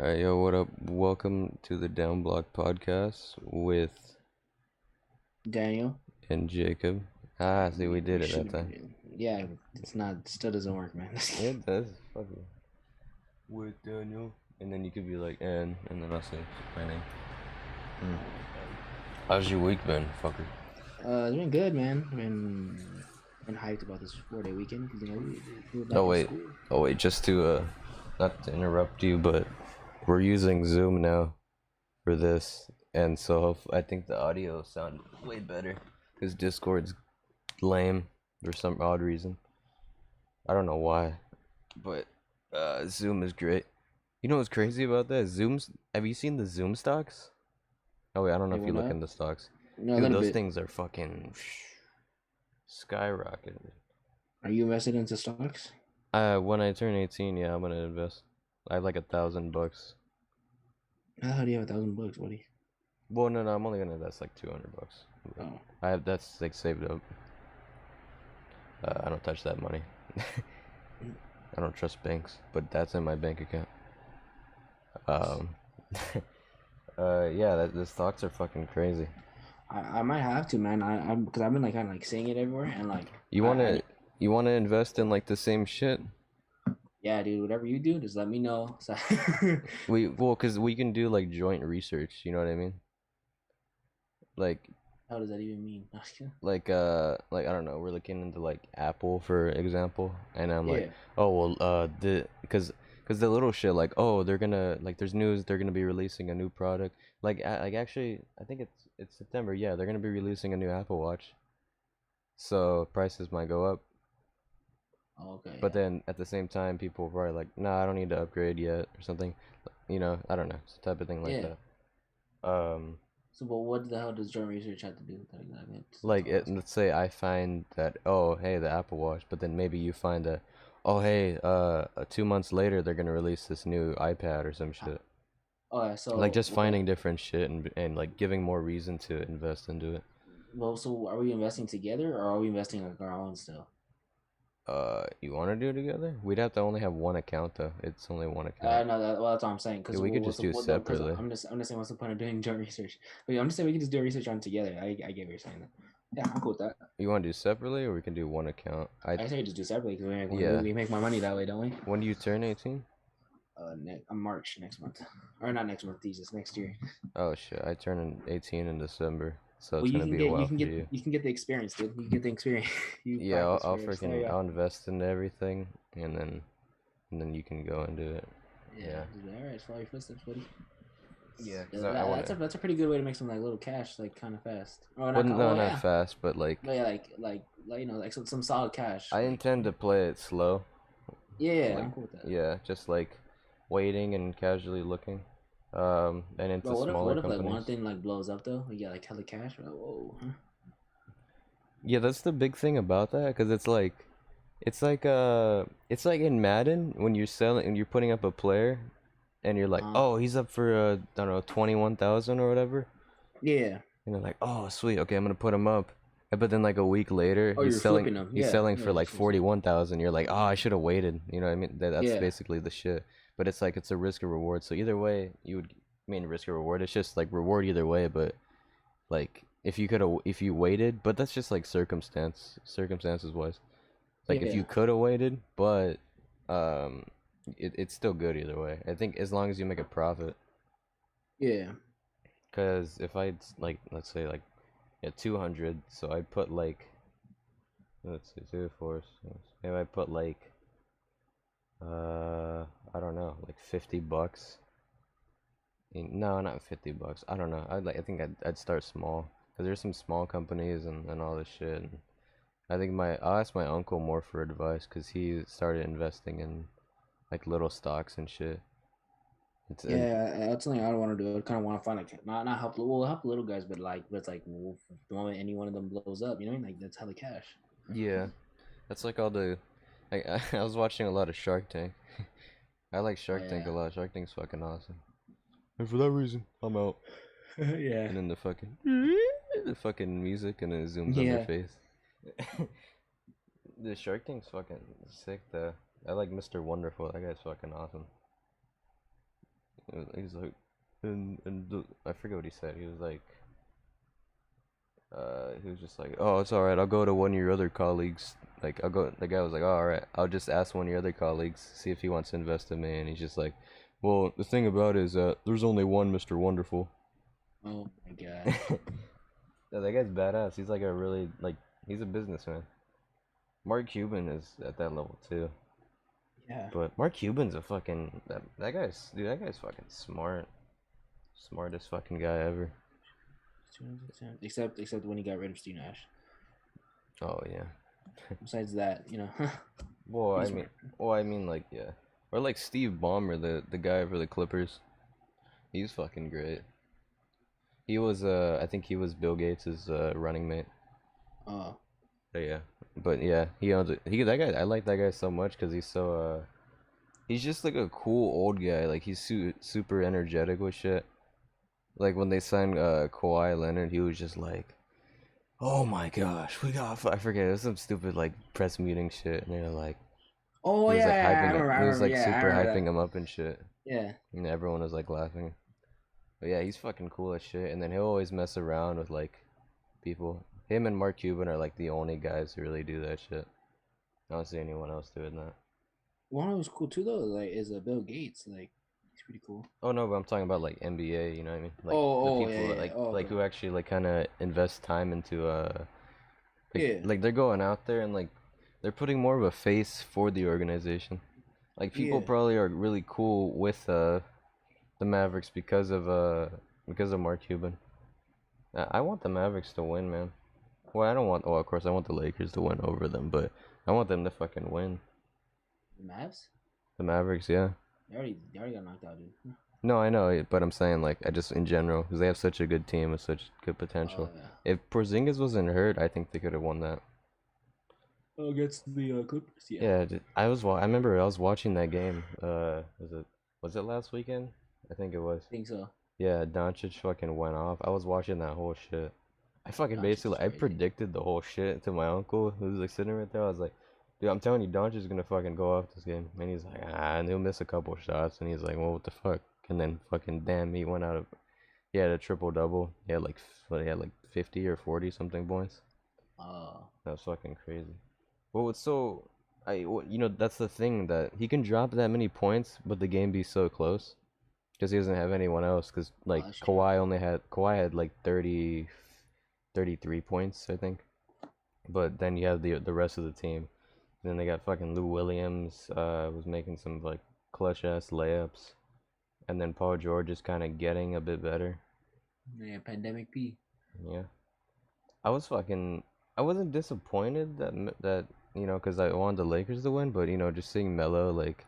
Alright, yo, what up? Welcome to the DownBlock Podcast with Daniel. and Jacob. See, we did it that time. Yeah, it's not. Still doesn't work, man. Yeah, it does. Fuck it. With Daniel. And then you could be like, and then I'll say my name. How's your week been, fucker? It's been good, man. Been hyped about this 4-day weekend because we're back Oh, in wait. school. Oh, wait, just to, not to interrupt you, but we're using Zoom now for this. And so I think the audio sounded way better because Discord's lame for some odd reason. I don't know why, but Zoom is great. You know what's crazy about that? Have you seen the Zoom stocks? Oh wait, I don't know They if you went look up. into stocks. No, a Dude, little those bit. things are fucking skyrocketing. Are you invested into stocks? When I turn 18, yeah, I'm gonna invest. I have like $1,000. How the hell do you have $1,000, buddy? Well, no, I'm only gonna invest like $200. Oh, That's like saved up. I don't touch that money. I don't trust banks, but that's in my bank account. Um, yeah, the stocks are fucking crazy. I might have to, man. I'm because I've been like kind of like seeing it everywhere and like You wanna you wanna invest in like the same shit? yeah, dude. Whatever you do, just let me know. So Cause we can do like joint research. You know what I mean? Like how does that even mean? like I don't know. We're looking into like Apple, for example, and I'm like, Yeah. oh well, cause the little shit like, oh, they're gonna like, there's news they're gonna be releasing a new product. Like actually, I think it's September. Yeah, they're gonna be releasing a new Apple Watch. So prices might go up. Okay. But then at the same time, people are probably like, nah, I don't need to upgrade yet or something. You know, I don't know, it's the type of thing like Yeah. that. So, but what the hell does joint research have to do with that exactly? Like let's say I find that, oh, hey, the Apple Watch, but then maybe you find that, oh, hey, 2 months later they're gonna release this new iPad or some shit. Okay, Like so just finding different shit and like giving more reason to invest into it. so are we investing together or are we investing like our own still? You want to do it together? We'd have to only have one account though. It's only one account. No, well, that's what I'm saying. Yeah, Because we could what's just the do it what? Because separately. I'm just saying, what's the point of doing joint research? But I'm just saying we can just do research on together. I get what you're saying. Yeah, I'm cool with that. You want to do separately, or we can do one account? I say we just do separately because Yeah. we make more money that way, don't we? When do you turn 18? March next month, or not next month, Jesus, next year. Oh shit, I turn 18 in December, so Well, it's gonna be a while for you. you can get the experience, dude. You can get the experience. You Yeah, practice I'll first. There you freaking go. I'll invest into everything, and then you can go and do it. Yeah. Just be like, all right, follow your footsteps, buddy. Yeah, because I want to. That's a pretty good way to make some like little cash like kind of fast. Or Well, not? no, Well, not yeah, fast, but like but yeah, like you know, like some solid cash. I Like, intend to play it slow. yeah, Like, I'm cool with that. yeah, just like waiting and casually looking, and into But smaller what if like one companies. thing like blows up though? You get like hella cash. Like, whoa. Huh? Yeah, that's the big thing about that, because it's like in Madden when you're selling and you're putting up a player, and you're like, Uh, oh, he's up for I don't know, 21,000 or whatever, yeah. and they're like, oh, sweet, okay, I'm gonna put him up, but then like a week later, Oh, you're flipping them. he's Yeah, selling yeah. for like That's what I'm saying. 41,000. You're like, oh, I should have waited. You know what I mean? That's Yeah, basically the shit. But it's like it's a risk or reward. So either way, you would I mean risk or reward. It's just like reward either way, but like if you waited, but that's just like circumstances wise. Like if yeah, you could have waited, but um, it's still good either way. I think as long as you make a profit. yeah. Cause if I like, let's say like, yeah, 200, so I put like, let's see, two, four, six, maybe I put like, I don't know, like $50. No, not $50. I don't know. I think I'd start small, cause there's some small companies and all this shit. And I think I'll ask my uncle more for advice, cause he started investing in like little stocks and shit. It's That's something I don't want to do. I kind of want to find like not help. We'll help the little guys, but it's like the moment any one of them blows up, you know, like that's hella cash. yeah, that's like all the. I was watching a lot of Shark Tank. I like Oh Shark Tank yeah, a lot. Shark Tank's fucking awesome. And for that reason, I'm out. yeah, And then the fucking music, and then it zooms on their yeah. face. The Shark Tank's fucking sick though. I like Mr. Wonderful. That guy's fucking awesome. He's like, I forget what he said. He was like, he was just like, oh, it's all right. I'll go to one of your other colleagues. Like, I'll go. The guy was like, oh, all right. I'll just ask one of your other colleagues, see if he wants to invest in me. And he's just like, well, the thing about it is that there's only one Mr. Wonderful. Oh my god. Yeah, that guy's badass. He's like a really like he's a businessman. Mark Cuban is at that level too. Yeah. But Mark Cuban's a fucking that guy's dude. That guy's fucking smart. Smartest fucking guy ever. Except when he got rid of Steve Nash. Oh yeah. Besides that, Well, he's smart. I mean, like yeah, or like Steve Ballmer, the guy for the Clippers. He's fucking great. He was I think he was Bill Gates' running mate. Oh. Yeah, but yeah, he owns it. He that guy. I like that guy so much because he's so he's just like a cool old guy. Like he's super energetic with shit. Like when they signed Kawhi Leonard, he was just like, "Oh my gosh, we got." I forget. It was some stupid like press meeting shit, and they're like, Oh he was like yeah, hyping him. I He was remember. like Yeah, I super remember hyping that. him up and shit, Yeah. and everyone was like laughing. But yeah, he's fucking cool as shit. And then he'll always mess around with like people. Him and Mark Cuban are like the only guys who really do that shit. I don't see anyone else doing that. One who's cool too though, like is Bill Gates. Like he's pretty cool. Oh no, but I'm talking about like NBA. You know what I mean? Like the Oh, people yeah. Oh, like okay. who actually like kind of invest time into Yeah. like they're going out there and like they're putting more of a face for the organization. Like people Yeah. probably are really cool with the Mavericks because of Mark Cuban. I want the Mavericks to win, man. Well, I don't want. Well, of course, I want the Lakers to win over them, but I want them to fucking win. The Mavs? The Mavericks, yeah. They already got knocked out, dude. No, I know, but I'm saying like I just in general because they have such a good team with such good Oh potential. yeah. If Porzingis wasn't hurt, I think they could have won that. Oh, against the Clippers, yeah. Yeah, I remember I was watching that game. Was it last weekend? I think it was. I think so. Yeah, Doncic fucking went off. I was watching that whole shit. I fucking Doncic is basically I crazy. predicted the whole shit to my uncle who was like sitting right there. I was like, dude, I'm telling you, Doncic is gonna fucking go off this game. And he's like, and he'll miss a couple shots. And he's like, well, what the fuck? And then fucking damn, he went out of. He had a triple double. He had like 50 or 40 something points. Uh, That was fucking crazy. Well, it's so that's the thing that he can drop that many points, but the game be so close because he doesn't have anyone else. Because oh, like that's true. Kawhi had like 30, 33 points, I think. But then you have the rest of the team. And then they got fucking Lou Williams was making some like clutch ass layups, and then Paul George is kind of getting a bit better. Yeah, Pandemic P. Yeah, I was fucking. I wasn't disappointed that because I wanted the Lakers to win, but just seeing Melo like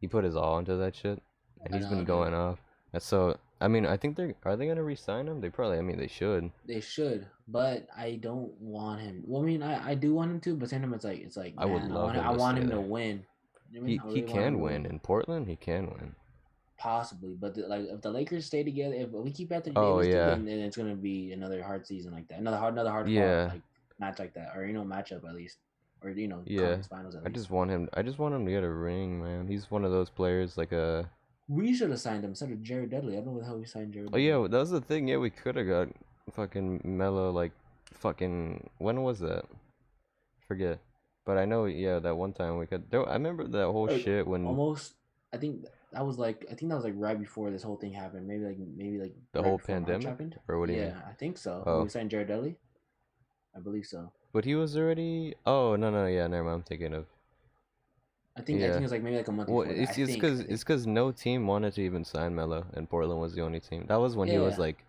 he put his all into that shit, and I he's know, been dude. going off. And so I mean, I think they gonna re-sign him? They probably. I mean, they should. They should, but I don't want him. Well, I mean, I do want him to, but same time, it's like, I would man, love him I to want stay him to there. win. You know what I mean, He I he really want him can to win win, in Portland. He can win. possibly. But like, if the Lakers stay together, if we keep Anthony Oh Davis, dude, yeah, then it's gonna be another hard season like that, another hard fought yeah, like match like that, or matchup at least, or yeah. conference finals at I least. just want him. I just want him to get a ring, man. He's one of those players like a. We should have signed him instead of Jared Dudley. I don't know what the hell we signed Jared Oh yeah, Dudley. that was the thing. Yeah, we could have got fucking Melo like fucking when was that? Forget. But I know, yeah, that one time we could. I remember that whole Like shit when almost. I think that was like right before this whole thing happened. Maybe like the right whole before March pandemic, happened. or what do you mean? Yeah, I think so. When we Oh, signed Jared Dudley, I believe so. but he was already. Oh no, yeah, never mind. I'm thinking of. I think Yeah. it was like maybe like a month Well, before that. I it's think. cause I think. no team wanted to even sign Melo, and Portland was the only team. That was when he was Yeah. like,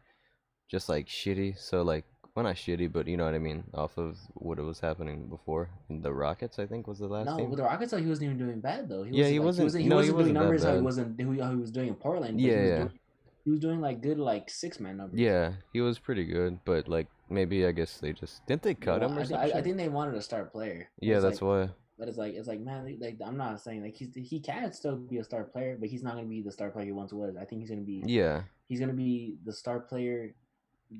just like shitty. So like, well not shitty, but you know what I mean. Off of what it was happening before. And the Rockets, I think, was the last No, team. with the Rockets, like he wasn't even doing bad though. He Yeah, wasn't he like he wasn't. wasn't he No, he wasn't doing wasn't that numbers how he bad. wasn't how he was doing in Portland, but Yeah, yeah. he was doing like good like 6 man numbers. Yeah, he was pretty good, but like maybe I guess they just didn't they They cut want him or some I shit? think they wanted a star player, Yeah, that's why. but it's like man, like I'm not saying like he can still be a star player, but he's not gonna be the star player he once was. I think Yeah, he's gonna be the star player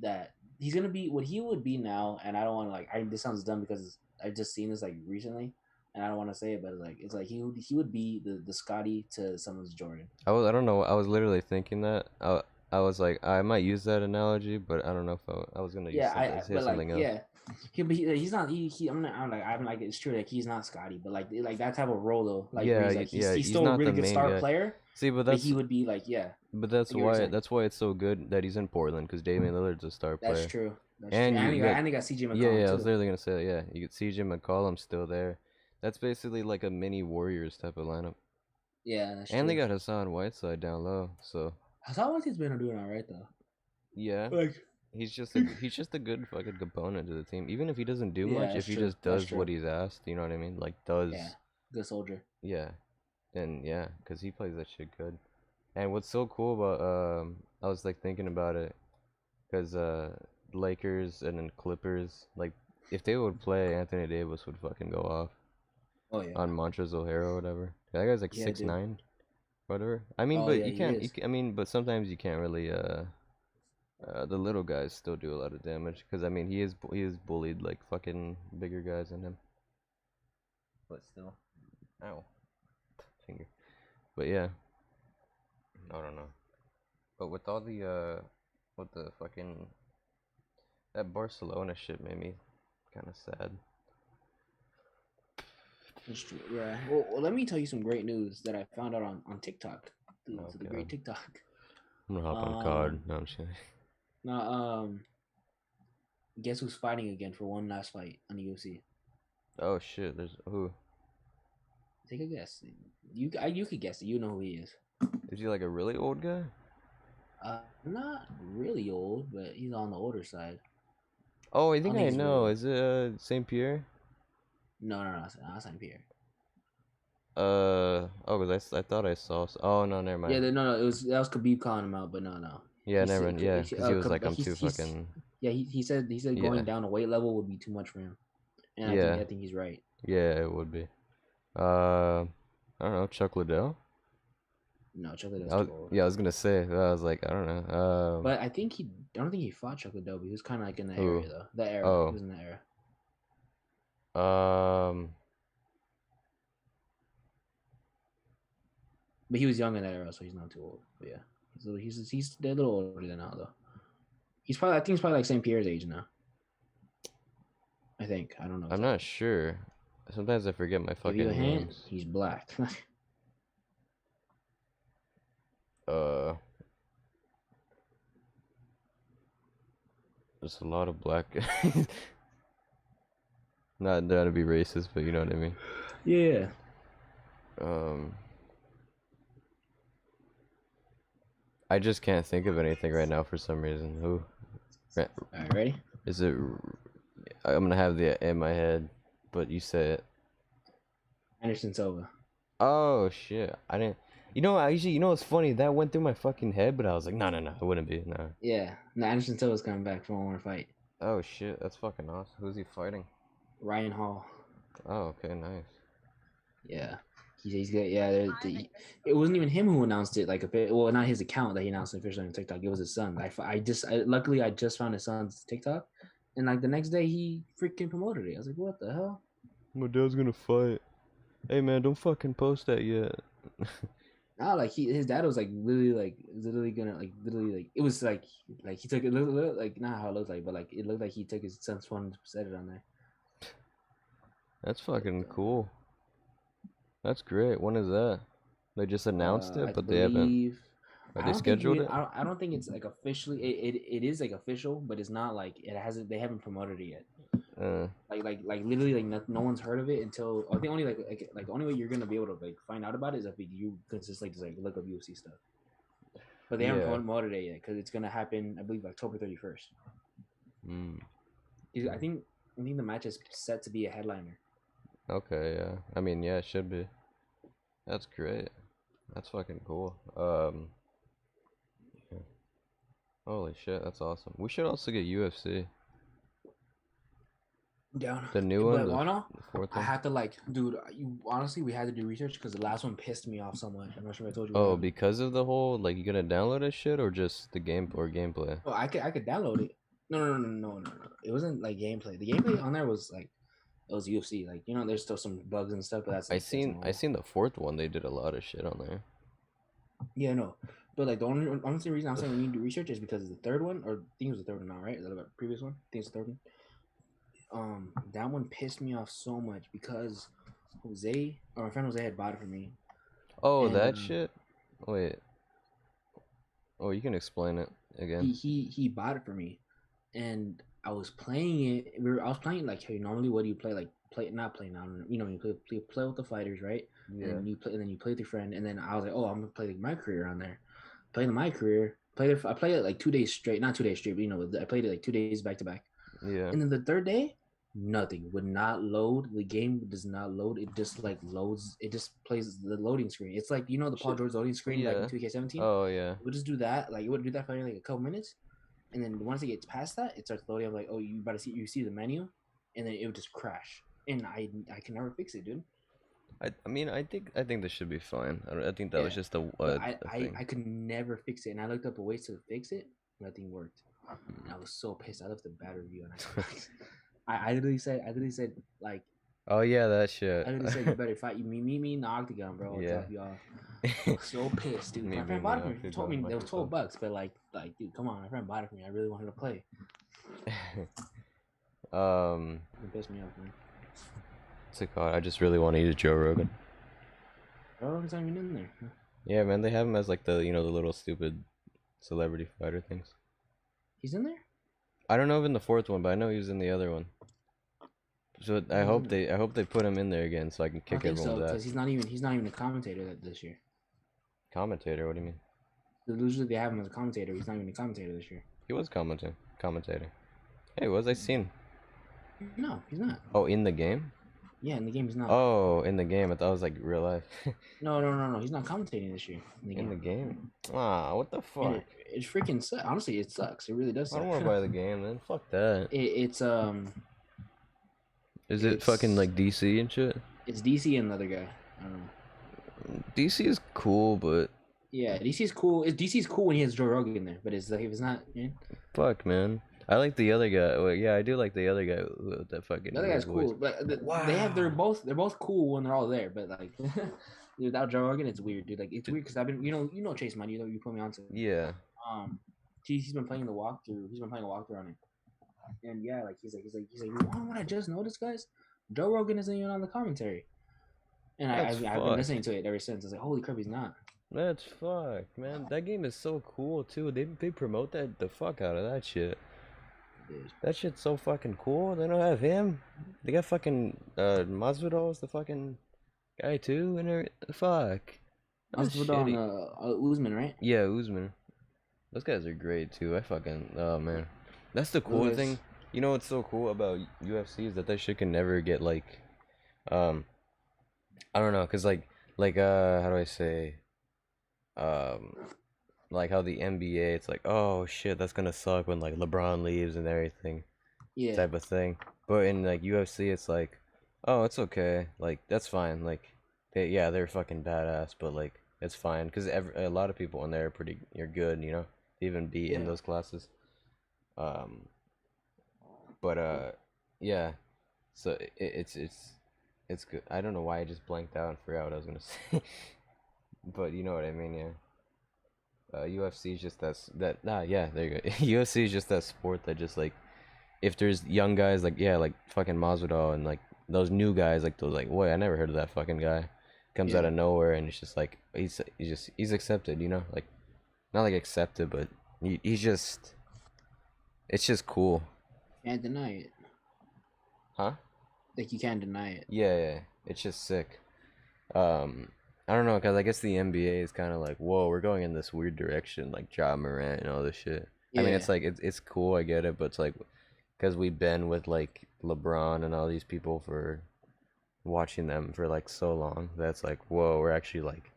that he's gonna be what he would be now. And I don't want to like this sounds dumb because I just seen this like recently, and I don't want to say it, but it's like he would be the Scotty to someone's Jordan. I don't know. I was literally thinking that. I was like, I might use that analogy, but I don't know if I was gonna use Yeah, something, say but like something else. yeah, he's not I'm like it's true, like he's not Scotty, but like that type of role though, like where Yeah, he's like yeah. he's He's still a not really the good main star guy. player, See, but but he would be like yeah. But I get what you're saying. that's why it's so good that he's in Portland, because Damian Lillard's a star That's player. true. That's And true. you got, And they got CJ yeah, McCollum I was too. literally gonna say, yeah, you get CJ McCollum still there. That's basically like a mini Warriors type of lineup. Yeah, that's And they true. got Hassan Whiteside down low, so Hassan Whiteside's been doing all right though. yeah, Like he's just a good fucking component to the team. Even if he doesn't do yeah, much, that's if he true. just That's does true. what he's asked, you know what I mean? Like Yeah, good soldier. yeah, then yeah, because he plays that shit good. And what's so cool about I was like thinking about it, because Lakers and then Clippers, like if they would play, Anthony Davis would fucking go off Oh yeah. on Montrezl Harrell or whatever. That guy's like Yeah, dude. 6'9", whatever. I mean, Oh but yeah, he is. I mean, but sometimes you can't really the little guys still do a lot of damage, because I mean he is bullied like fucking bigger guys than him. But still, ow, finger. But yeah, I don't know. But with all the with the fucking that Barcelona shit made me kind of sad. That's true. Yeah. Well, let me tell you some great news that I found out on TikTok. Through the great TikTok. I'm gonna hop on card. No, I'm just kidding. Now, guess who's fighting again for one last fight on the UFC? Oh shit, there's who? Take a guess. You could guess it. You know who he is. Is he like a really old guy? Not really old, but he's on the older side. Oh, I think I he's know. really... Is it Saint Pierre? No, not Saint Pierre. Oh, cause I thought I saw. Oh no, never mind. Yeah, no, that was Khabib calling him out, but no. Yeah, never mind. Yeah, because he was like, I'm too fucking. Yeah, he said going down a weight level would be too much for him, and yeah. I think he's right. Yeah, it would be. I don't know, Chuck Liddell. No, Chuck Liddell's too old. Yeah, I was gonna say. I was like, I don't know. But I don't think he fought Chuck Liddell. He was kind of like in that area though. That era. Oh. He was in that era. But he was young in that era, so he's not too old. But yeah, he's a little older than now though. I think he's probably like St. Pierre's age now. I think. I don't know. I'm not sure. Sometimes I forget my fucking Give you a hint, names. he's black. There's a lot of black guys. Not to be racist, but you know what I mean. Yeah. I just can't think of anything right now for some reason. Who? All right, ready? Is it? I'm gonna have the in my head, but you say it. Anderson Silva. Oh shit! I didn't. You know, what's funny? That went through my fucking head, but I was like, no, it wouldn't be. No. Yeah, no, Anderson Silva's coming back for one more fight. Oh shit, that's fucking awesome. Who's he fighting? Ryan Hall. Oh, okay, nice. Yeah, he's good. Yeah, it wasn't even him who announced it. Like, well, not his account that he announced it officially on TikTok. It was his son. Luckily I just found his son's TikTok, and like the next day he freaking promoted it. I was like, what the hell? My dad's gonna fight. Hey man, don't fucking post that yet. No, like his dad was like literally gonna it was like he took it like not how it looked like, but like it looked like he took his son's phone and set it on there. That's fucking cool. That's great. When is that? They just announced it, but they haven't. Have they scheduled it? I don't think it's like officially. It is like official, but it's not like it hasn't. They haven't promoted it yet. Like literally like no one's heard of it until I think only like only way you're gonna be able to like find out about it is if you consistently just like look up UFC stuff. But they haven't promoted it yet because it's gonna happen I believe October 31st. I think the match is set to be a headliner. Okay, yeah. I mean, yeah, it should be. That's great. That's fucking cool. Yeah. Holy shit, that's awesome. We should also get UFC. Down. The new one, the fourth one. I had to dude. Honestly, we had to do research because the last one pissed me off so much. I'm not sure if I told you. Oh, because of the whole you gonna download that shit or just the gameplay? Oh, I could download it. No. It wasn't like gameplay. The gameplay on there was like it was UFC. Like, you know, there's still some bugs and stuff, but that's like that's I normal. seen the fourth one. They did a lot of shit on there. Yeah, no. But like the honestly reason I'm saying we need to do research is because the third one, or I think it was the third one now, right? The previous one? I think it's the third one. That one pissed me off so much because Jose, or my friend Jose, had bought it for me. Oh, And that shit. Wait. Oh, you can explain it again. he bought it for me, and I was playing it. I was playing like, hey, normally what do you play? Like not play now. You know, you play with the fighters, right? Yeah. And then you play with your friend, and then I was like, oh, I'm gonna play like my career on there. Playing my career, I played it like 2 days straight, not 2 days straight, but you know, I played it like 2 days back to back. Yeah. And then the third day, nothing would not load. The game does not load. It just like loads. It just plays the loading screen. It's like, you know, the Paul George loading screen back in 2K17. Oh yeah. We'll just do that. Like it would do that for like a couple minutes, and then once it gets past that, it starts loading. I'm like, oh, you see the menu, and then it would just crash. And I can never fix it, dude. I mean, I think this should be fine. I think that was just a thing. I could never fix it, and I looked up ways to fix it. Nothing worked. And I was so pissed. I left a bad review, and I literally said like. Oh yeah, that shit. I literally said you better fight. You meet me in the octagon, bro. I'll drop you off. I was so pissed, dude. My friend bought it for me. Told me it was $12, but like, dude, come on, my friend bought it for me. I really wanted to play. It pissed me off, man. What's it called? I just really want to use Joe Rogan. Joe Rogan's not even in there. Huh? Yeah, man, they have him as like the the little stupid celebrity fighter things. He's in there? I don't know if in the fourth one, but I know he was in the other one. So I hope they put him in there again so I can kick everyone's ass. Because he's not even a commentator this year. Commentator? What do you mean? Usually they have him as a commentator. He's not even a commentator this year. He was commentator. Hey, was I seen? No, he's not. Oh, in the game? Yeah, in the game he's not. Oh, in the game. I thought it was like real life. No. He's not commentating this year. In the game? Ah, what the fuck? It freaking sucks. Honestly, it sucks. It really does suck. I don't want to buy the game, man. Fuck that. It's Is it fucking like DC and shit? It's DC and another guy. I don't know. DC is cool, but yeah, DC's cool. DC's cool when he has Joe Rogan in there, but it's like if it's not, fuck, man. I like the other guy. Well, yeah, I do like the other guy with that fucking. The other guy's cool, but they're both cool when they're all there. But like without Joe Rogan, it's weird, dude. Like it's weird because I've been, you know Chase Money, you put me on to. Yeah. He's been playing the walkthrough. He's been playing a walkthrough on it, and yeah, like he's like, you know what I just noticed, guys? Joe Rogan isn't even on the commentary, and I've been listening to it ever since. I was like, holy crap, he's not. That's fuck, man. That game is so cool too. They promote the fuck out of that shit. Dude. That shit's so fucking cool. They don't have him. They got fucking Masvidal's the fucking guy too, and fuck. Masvidal, Usman, right? Yeah, Usman. Those guys are great too. Oh man, that's the cool thing. You know what's so cool about UFC is that shit can never get like, I don't know, cause like how do I say, like how the NBA, it's like, oh shit, that's gonna suck when like LeBron leaves and everything, yeah, type of thing. But in like UFC, it's like, oh, it's okay, like that's fine, like they're fucking badass, but like it's fine, cause a lot of people in there you're good, you know, to even be in those classes. But yeah, so it's good. I don't know why I just blanked out and forgot what I was gonna say, but you know what I mean, yeah. UFC is just there you go. UFC is just that sport that just like, if there's young guys like like fucking Masvidal and like those new guys like those like, wait, I never heard of that fucking guy, comes out of nowhere and it's just like he's accepted, you know, like not like accepted, but he's just, it's just cool. Can't deny it. Huh? Like you can't deny it. Yeah, it's just sick. I don't know, cause I guess the NBA is kind of like, whoa, we're going in this weird direction, like Ja Morant and all this shit. Yeah. I mean, it's like it's cool, I get it, but it's like, cause we've been with like LeBron and all these people for watching them for like so long. That's like, whoa, we're actually like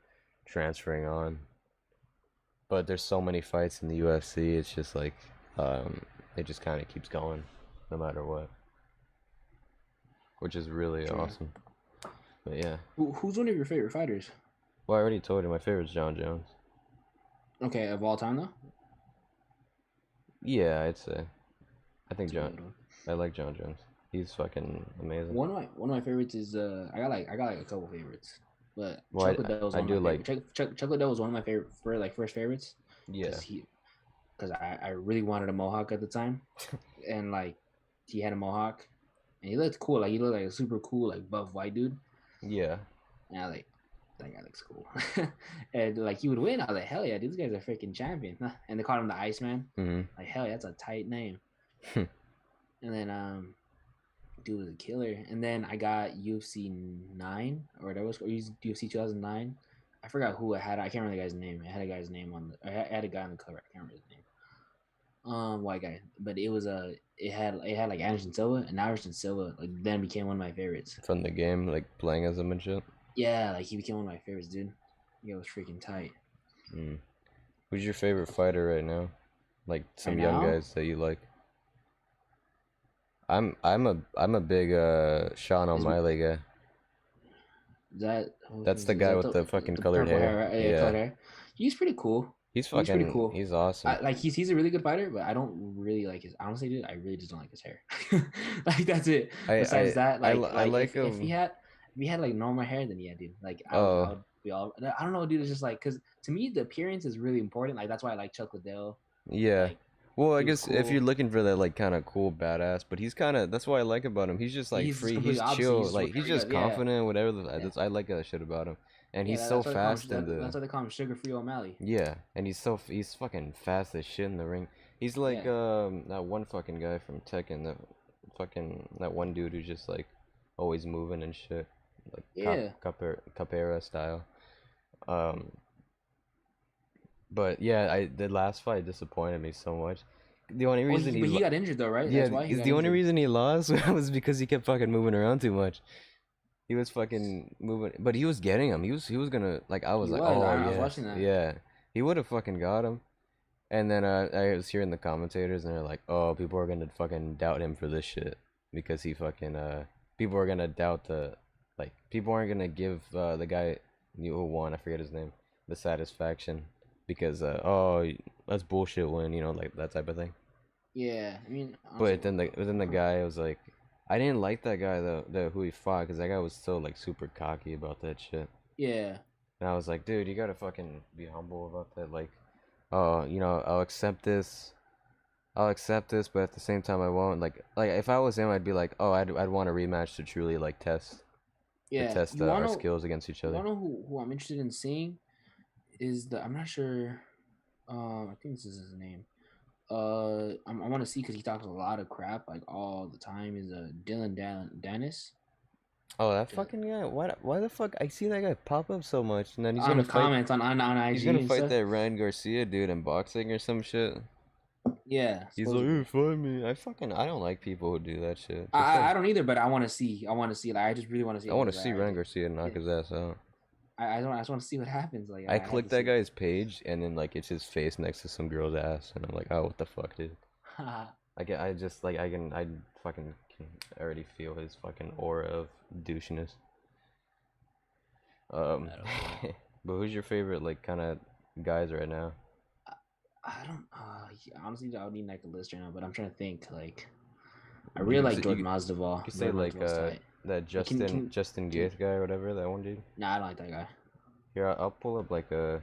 transferring on. But there's so many fights in the UFC. It's just like, it just kind of keeps going, no matter what, which is really awesome. But yeah. Who's one of your favorite fighters? Well, I already told you my favorite's Jon Jones. Okay, of all time though? Yeah, I'd say. I think I like Jon Jones. He's fucking amazing. One of my favorites is I got like a couple favorites, but Well, Chocolate Devil was I one do of my like. favorites. Chocolate Devil was one of my favorite first favorites. Yeah. Because I really wanted a mohawk at the time, and like he had a mohawk, and he looked cool. Like he looked like a super cool like buff white dude. Yeah. And I like that guy looks cool, and like he would win. I was like, hell yeah, these guys are freaking champion. And they called him the Iceman. Mm-hmm. Like hell yeah, that's a tight name. And then dude was a killer. And then I got UFC 9 or that was UFC 2009. I forgot who it had. I can't remember the guy's name. It had a guy's name on the. I had a guy on the cover. I can't remember his name. White guy, but it was it had like Anderson Silva, and Anderson Silva like then became one of my favorites from the game, like playing as him and shit. Yeah, like he became one of my favorites, dude. He was freaking tight. Who's your favorite fighter right now? Like some right young now? guys that you like. I'm a big Sean O'Malley guy. That's the guy with the fucking colored hair. Right? Yeah, colored hair. He's pretty cool. He's pretty cool. He's awesome. Like he's a really good fighter, but I don't really like his. Honestly, dude, I really just don't like his hair. Like that's it. Besides that, like I like him. If he had like normal hair, then yeah, dude. Like I would be all. I don't know, dude. It's just like because to me the appearance is really important. Like that's why I like Chuck Liddell. Yeah. Like, well, I guess if you're looking for that like kind of cool badass, but he's kind of that's what I like about him. He's just like free. He's chill. Like he's just confident. Whatever. I like that shit about him. And he's so fast in the. That's why they call him Sugar Free O'Malley. Yeah, and he's fucking fast as shit in the ring. He's like that one fucking guy from Tekken, that one dude who's just like always moving and shit, like Capoeira style. But yeah, the last fight disappointed me so much. The only reason he got injured though, right? Yeah, that's why the only reason he lost was because he kept fucking moving around too much. He was fucking moving, but he was getting him. He was gonna like. I was watching that. Yeah, he would have fucking got him. And then I was hearing the commentators, and they're like, "Oh, people are gonna fucking doubt him for this shit because he fucking people are gonna doubt people aren't gonna give the guy who won, I forget his name, the satisfaction because that's bullshit when like that type of thing." Yeah, I mean. But then the guy was like. I didn't like that guy though, who he fought, because that guy was so like super cocky about that shit. Yeah. And I was like, dude, you gotta fucking be humble about that. Like, oh, I'll accept this, but at the same time I won't. Like if I was him, I'd be like, oh, I'd want a rematch to truly like test, our skills against each other. You know who I'm interested in seeing is I'm not sure. I think this is his name. I want to see because he talks a lot of crap like all the time. Is Dylan Dennis? Oh, that fucking guy! Why the fuck? I see that guy pop up so much, and then he's gonna comments on IG. He's gonna fight that Ryan Garcia dude in boxing or some shit. Yeah, he's like, "Hey, fight me!" I don't like people who do that shit. I don't either, but I want to see. Like I just really want to see. I want to see Ryan Garcia knock his ass out. I just want to see what happens. Like I clicked that guy's page, and then like it's his face next to some girl's ass, and I'm like, oh, what the fuck, dude? I fucking can already feel his fucking aura of douchiness. But who's your favorite like kind of guys right now? I don't. Honestly, I would need like a list right now, but I'm trying to think. Like, I really like Jordan Masvidal. You say like that Justin Gaethje guy or whatever, that one dude. Nah, I don't like that guy. Here, I'll pull up like a.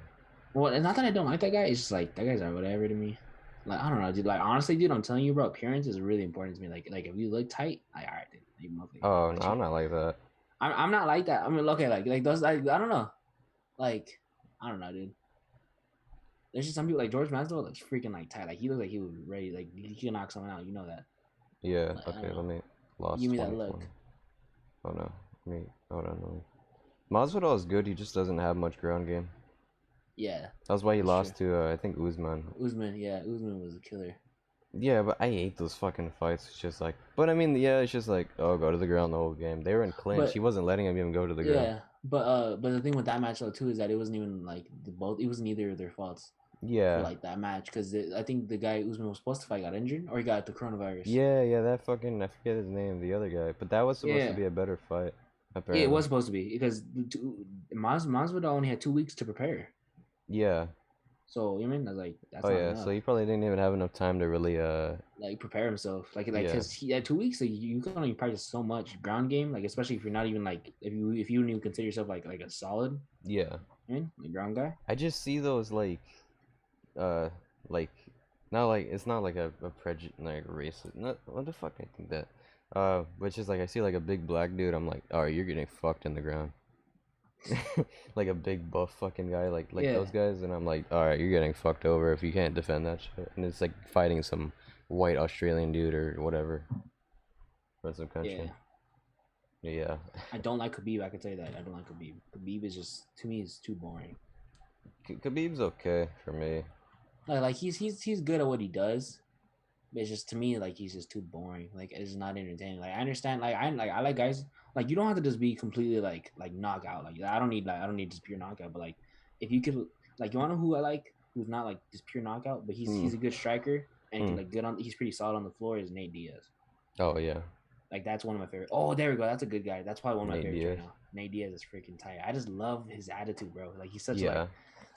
Well, not that I don't like that guy. It's just like that guy's like whatever to me. Like I don't know, dude. Like honestly, dude, I'm telling you, bro. Appearance is really important to me. Like if you look tight, like all right, dude. Oh no, I'm not like that. I'm not like that. I mean, okay, like those. Like I don't know. Like I don't know, dude. There's just some people like George Masvidal looks freaking like tight. Like he looks like he was ready. Like he can knock someone out. You know that. Yeah. Like, okay. Let me. Give me that look. Oh no. Hold on. Masvidal is good. He just doesn't have much ground game. Yeah. That's why he lost to I think Usman. Usman was a killer. Yeah, but I hate those fucking fights. It's just like, but I mean, yeah, it's just like, oh, go to the ground the whole game. They were in clinch. He wasn't letting him even go to the ground. Yeah, but the thing with that match though too is that it wasn't even like it wasn't either of their faults. Yeah. For, like that match because I think the guy Usman was supposed to fight got injured or he got the coronavirus. Yeah, that fucking I forget his name, the other guy, but that was supposed to be a better fight. Apparently. Yeah, it was supposed to be because Masvidal only had 2 weeks to prepare. Yeah. So you know what I mean, I was like, that's Oh not yeah, enough. so he probably didn't even have enough time to really Like prepare himself, like Yeah. because he had 2 weeks, so you can only practice so much ground game, like especially if you're not even like if you don't even consider yourself like a solid, Yeah. I mean, like ground guy. I just see those uh like not like it's not like a prejudice like racist. Not what the fuck I think that. Which is like I see like a big black dude. I'm like, oh, you're getting fucked in the ground. Like a big buff fucking guy, like Yeah, those guys, and I'm like, all right, you're getting fucked over if you can't defend that shit. And it's like fighting some white Australian dude or whatever from some country. yeah. Yeah. I don't like Khabib. I can tell you that I don't like Khabib. Khabib is just to me is too boring. Khabib's okay for me. Like he's good at what he does. But it's just to me like he's just too boring. Like it's not entertaining. Like I understand. I like guys. Like you don't have to just be completely like knockout. Like I don't need just pure knockout. But like if you could like you wanna know who I like who's not like just pure knockout, but he's a good striker and Hmm. like good on. He's pretty solid on the floor. Is Nate Diaz. Oh yeah. Like that's one of my favorite. Oh, there we go. That's a good guy. That's probably one of my Nate favorites right Diaz. now. Nate Diaz is freaking tight. I just love his attitude, bro. Like he's such Yeah.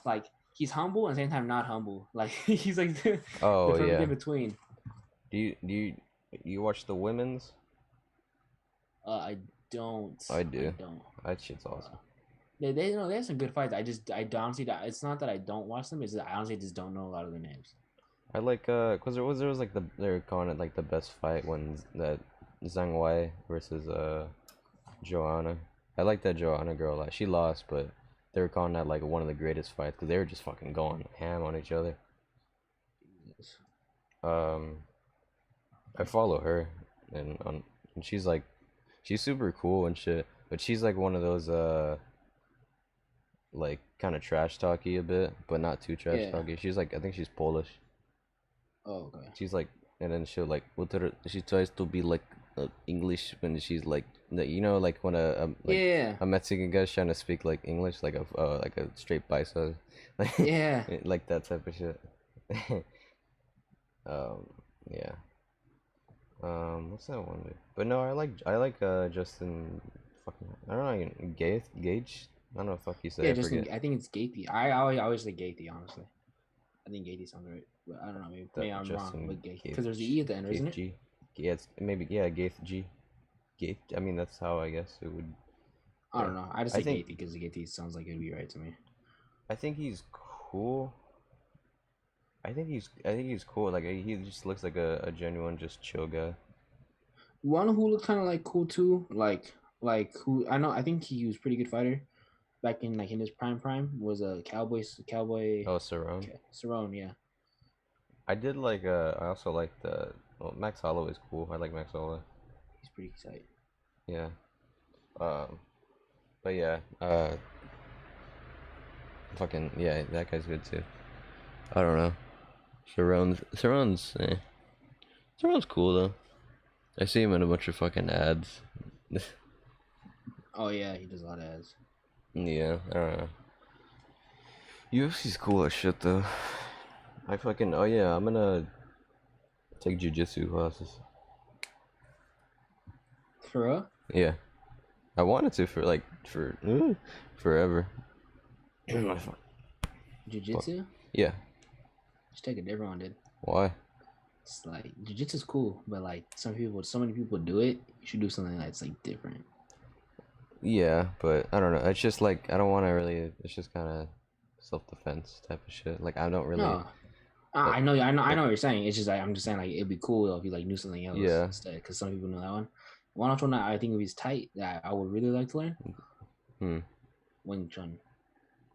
like he's humble and at the same time not humble. Like he's like the Oh perfect yeah. in between. Do you watch the women's? I don't. I do. I don't. That shit's awesome. They you know they have some good fights. I honestly it's not that I don't watch them. It's that I honestly just don't know a lot of the names. I like cause there was like they were calling it like the best fight when that Zhang Wei versus Joanna. I like that Joanna girl a lot. She lost, but they were calling that like one of the greatest fights because they were just fucking going ham on each other. Um, I follow her, and she's super cool and shit. But she's like one of those like kind of trash talky a bit, but not too trash Yeah. talky. She's like I think she's Polish. Oh okay. She's like, and then she'll like she tries to be like English when she's like you know like when Yeah. a Mexican guy's trying to speak like English like a straight paisa like Yeah. like that type of shit. um yeah. What's that one dude? But no, I like Justin fucking I don't know Gage. I don't know fuck you say. Yeah. I forget. I think it's Gaethje. I always say Gaethje. Honestly, I think Gaethje sounds right, but I don't know. Maybe I'm wrong Justin with Gaethje Gaethje because there's the E at the end, Gaethje isn't it? G. Yeah, it's maybe yeah Gaeth G. Gaeth. I mean that's how I guess it would. I don't know. I just I say think Gaethje because Gaethje sounds like it'd be right to me. I think he's cool. I think he's cool. Like he just looks like a genuine just chill guy. You want to know who looked kind of like cool too? Like who I know. I think he was a pretty good fighter back in like in his prime was a Cowboy Oh, Cerrone. Cerrone. Yeah. I did like I also like the Max Holloway's cool. I like Max Holloway. He's pretty excited. Yeah. Um. But yeah. Fucking yeah. That guy's good too. I don't know. Cerrone's cool though. I see him in a bunch of fucking ads. Oh yeah, he does a lot of ads. Yeah, I don't know. UFC's cool as shit though. Oh yeah, I'm gonna take jujitsu classes. For real? Yeah, I wanted to for forever. Jiu-jitsu? Yeah, Just take it. Everyone did. why? It's like jiu-jitsu's cool, but like so many people do it. You should do something that's like different. Yeah, but I don't know. It's just like I don't want to really. It's just kind of self-defense type of shit. Like I don't really. No, I know what you're saying. It's just like I'm just saying like it'd be cool if you like knew something else instead, because some people know that one. One also that I think if he's tight that I would really like to learn. Wing Chun.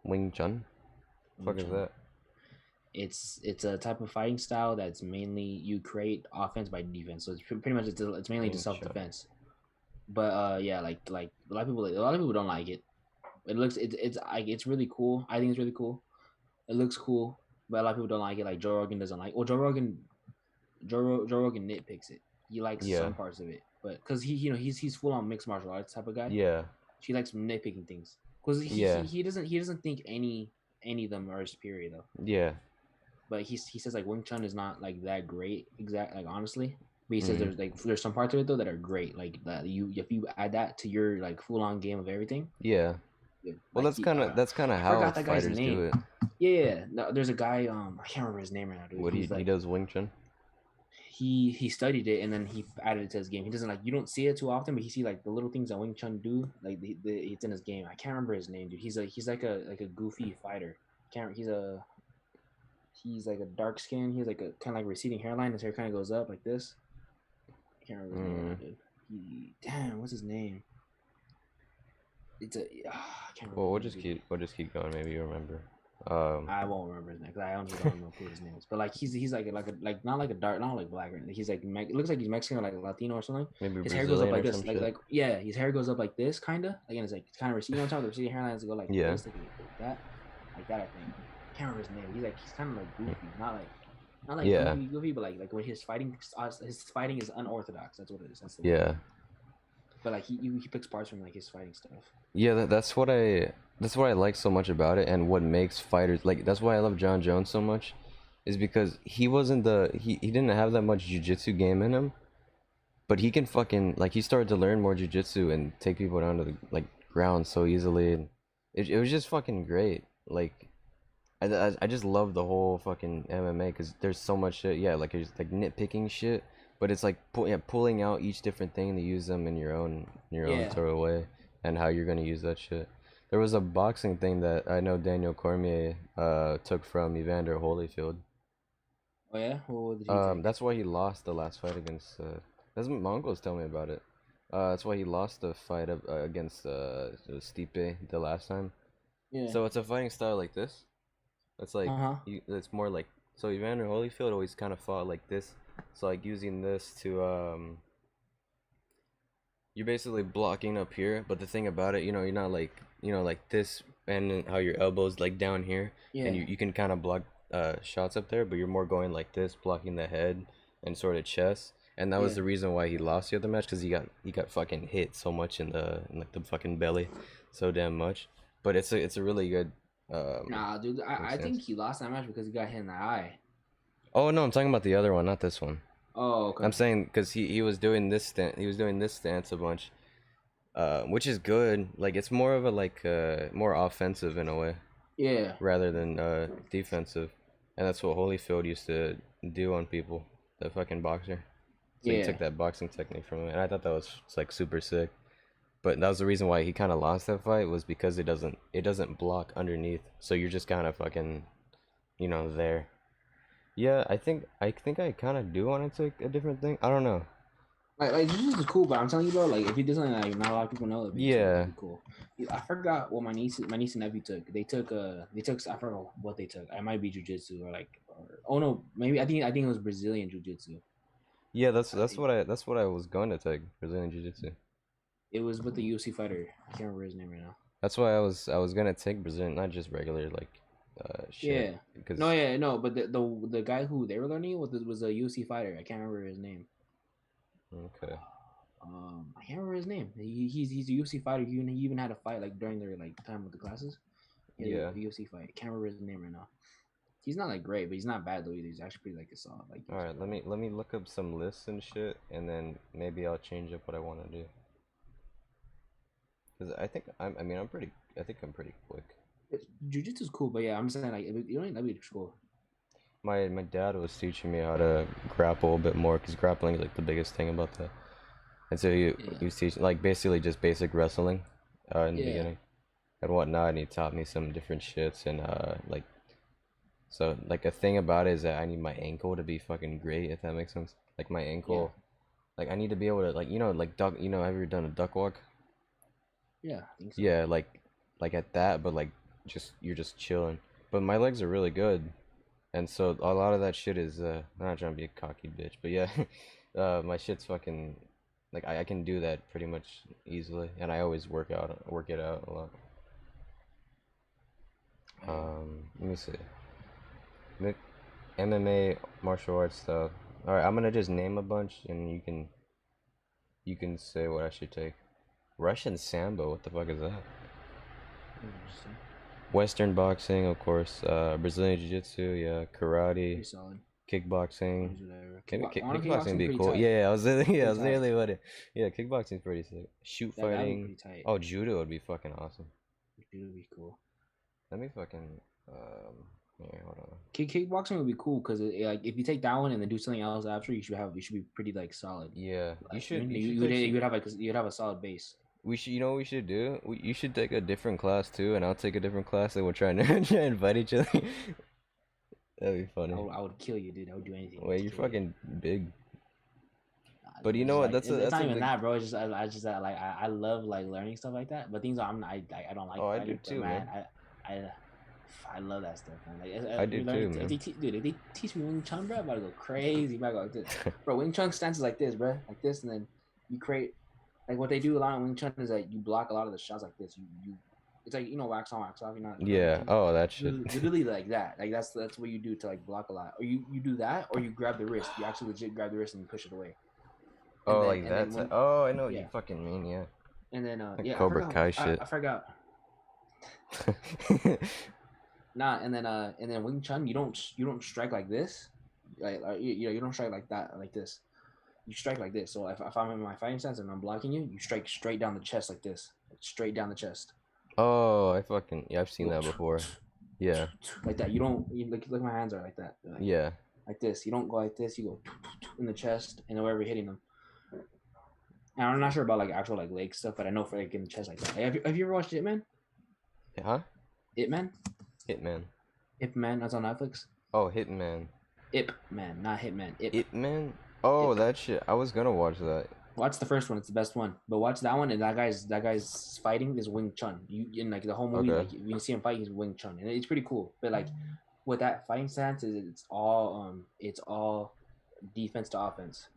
Wing Chun. Fuck is that? It's a type of fighting style that's mainly you create offense by defense. So it's pretty much it's mainly just self defense. But yeah, like a lot of people don't like it. It's really cool. I think it's really cool. It looks cool, but a lot of people don't like it. Like Joe Rogan doesn't like. Well, Joe Rogan nitpicks it. He likes some parts of it, but because he's full on mixed martial arts type of guy. Yeah. He likes nitpicking things because he doesn't think any of them are superior though. Yeah. But he says like Wing Chun is not like that great, honestly. But he says there's some parts of it though that are great. Like that if you add that to your like full on game of everything. Yeah. Well, that's kind of how I forgot that guy's fighters name. do it. Yeah. No, there's a guy. I can't remember his name right now, dude. What He's he like does Wing Chun? he studied it and then he added it to his game. He doesn't like you don't see it too often, but you see like the little things that Wing Chun do. Like it's in his game. I can't remember his name, dude. He's like a goofy fighter. Can't he's like a dark skin. He has like a kind of like receding hairline. His hair kind of goes up like this. I can't remember his name, right, dude. Damn, what's his name? It's a I can't remember. Well, we'll just keep going. Maybe you remember. I won't remember his name because I honestly don't know who his name is. But like he's like not like a dark, not like black or anything. He's like it looks like he's Mexican or like Latino or something. Maybe His hair goes up Brazilian like or this, some shit. yeah, his hair goes up like this, kind of. Again, it's like it's kind of receding on top. The receding hairlines go like Yeah. this, like that. I think. I can't remember his name. He's kind of like goofy, not like Yeah. goofy, but like when his fighting is unorthodox. That's what it is. That's the Yeah. word. But like he picks parts from like his fighting stuff. Yeah, that's what I like so much about it, and what makes fighters like that's why I love John Jones so much, is because he wasn't he didn't have that much jiu-jitsu game in him, but he can fucking like he started to learn more jiu-jitsu and take people down to the like ground so easily, and it was just fucking great. Like I just love the whole fucking MMA because there's so much shit. Yeah, like it's like nitpicking shit, but it's like pulling out each different thing to use them in your own sort of way, and how you're gonna use that shit. There was a boxing thing that I know Daniel Cormier took from Evander Holyfield. Oh yeah, what did he take? That's why he lost the last fight against. That's what my uncles tell me about it. That's why he lost the fight against Stipe the last time. Yeah. So it's a fighting style like this. It's like Uh-huh. it's more like so Evander Holyfield always kind of fought like this. So like using this to you're basically blocking up here, but the thing about it, you're not like like this and then how your elbows like down here, and Yeah. you can kind of block shots up there, but you're more going like this, blocking the head and sort of chest. And that was Yeah. the reason why he lost the other match, because he got fucking hit so much in like the fucking belly, so damn much. But it's a really good Nah, dude. I think he lost that match because he got hit in the eye. Oh no, I'm talking about the other one, not this one. Oh, okay. I'm saying because he was doing this stance a bunch, which is good. Like it's more of a like more offensive in a way Yeah. rather than defensive, and that's what Holyfield used to do on people, the fucking boxer. So he took that boxing technique from him, and I thought that was like super sick. But that was the reason why he kind of lost that fight, was because it doesn't block underneath, so you're just kind of fucking, there. Yeah, I kind of do want to take a different thing. I don't know. Like this is cool, but I'm telling you, bro. Like if he doesn't, like not a lot of people know. Yeah. Be cool. I forgot what my niece and nephew took. They took I forgot what they took. It might be jujitsu oh no, maybe I think it was Brazilian jujitsu. Yeah, that's what I was going to take, Brazilian Jiu-Jitsu. It was with the UFC fighter. I can't remember his name right now. That's why I was gonna take Brazilian, not just regular like shit. Yeah. Cause No. But the guy who they were learning with was a UFC fighter. I can't remember his name. Okay. I can't remember his name. He's a UFC fighter. He even had a fight like during their like time with the classes. Yeah. The UFC fight. I can't remember his name right now. He's not like great, but he's not bad though either. He's actually pretty like a solid. Like. All right, let me look up some lists and shit, and then maybe I'll change up what I want to do. Cause I think I'm pretty quick. Jiu-jitsu is cool, but yeah, I'm saying like that'd be cool. My dad was teaching me how to grapple a bit more, because grappling is like the biggest thing about that. And so he was teaching like basically just basic wrestling in the beginning and whatnot, and he taught me some different shits, and like so like a thing about it is that I need my ankle to be fucking great, if that makes sense. Like my ankle, like I need to be able to like like duck, have you ever done a duck walk? Yeah, I think so. Yeah, like at that, but like you're just chilling. But my legs are really good, and so a lot of that shit is I'm not trying to be a cocky bitch, but yeah, my shit's fucking like I can do that pretty much easily, and I always work it out a lot. Let me see. MMA, martial arts stuff. All right, I'm gonna just name a bunch, and you can say what I should take. Russian Sambo, what the fuck is that? Western boxing, of course. Brazilian Jiu-Jitsu, yeah. Karate. Kickboxing. Kickboxing would be cool. Yeah, I was nearly about it. Yeah, kickboxing's pretty sick. Shoot fighting. Oh, judo would be fucking awesome. Judo would be cool. Let me fucking Here, hold on. Kickboxing would be cool because like if you take that one and then do something else after, you should be pretty like solid. Yeah, Like, you would have like you'd have a solid base. we should, you know what we should do? You should take a different class too, and I'll take a different class, and we'll try and try and invite each other. That'd be funny. I would kill you, dude. I would do anything. Wait, you're fucking big. But It's you know what? like, it's not even big... that, bro. It's just I just like I love like learning stuff like that. But things I don't like. Oh, I fighting, do too, man. I love that stuff, man. Like I do too, man. If they teach me Wing Chun, bro, I'm about to go crazy. I'm about to go like this, bro. Wing Chun stances like this, bro, like this, and then you create like what they do a lot in Wing Chun is like you block a lot of the shots like this. You it's like wax on, wax off. You know. Yeah. Oh, that shit. Literally like that. Like that's what you do to like block a lot. Or you do that, or you grab the wrist. You actually legit grab the wrist and push it away. Oh, like that. Oh, I know what you fucking mean. Yeah. And then like Cobra Kai shit. I forgot. Nah, and then Wing Chun, you don't strike like this, like you don't strike like that, like this. You strike like this. So if I'm in my fighting stance and I'm blocking you, you strike straight down the chest like this, straight down the chest. Oh, I've seen that before. Yeah. Like that. You don't look my hands are like that. Like, yeah. Like this. You don't go like this. You go in the chest and wherever you're hitting them. And I'm not sure about like actual like leg stuff, but I know for like in the chest like that. Like, have you ever watched Ip Man? Huh? Ip Man? Hitman. Ip Man, that's on Netflix. Oh, Hitman. Ip Man, not Hitman. Ip Man? Oh, Ip. That shit. I was gonna watch that. Watch the first one; it's the best one. But watch that one, and that guy's fighting is Wing Chun. You in like the whole movie, like when you see him fight, he's Wing Chun, and it's pretty cool. But like with that fighting stance, it's all defense to offense.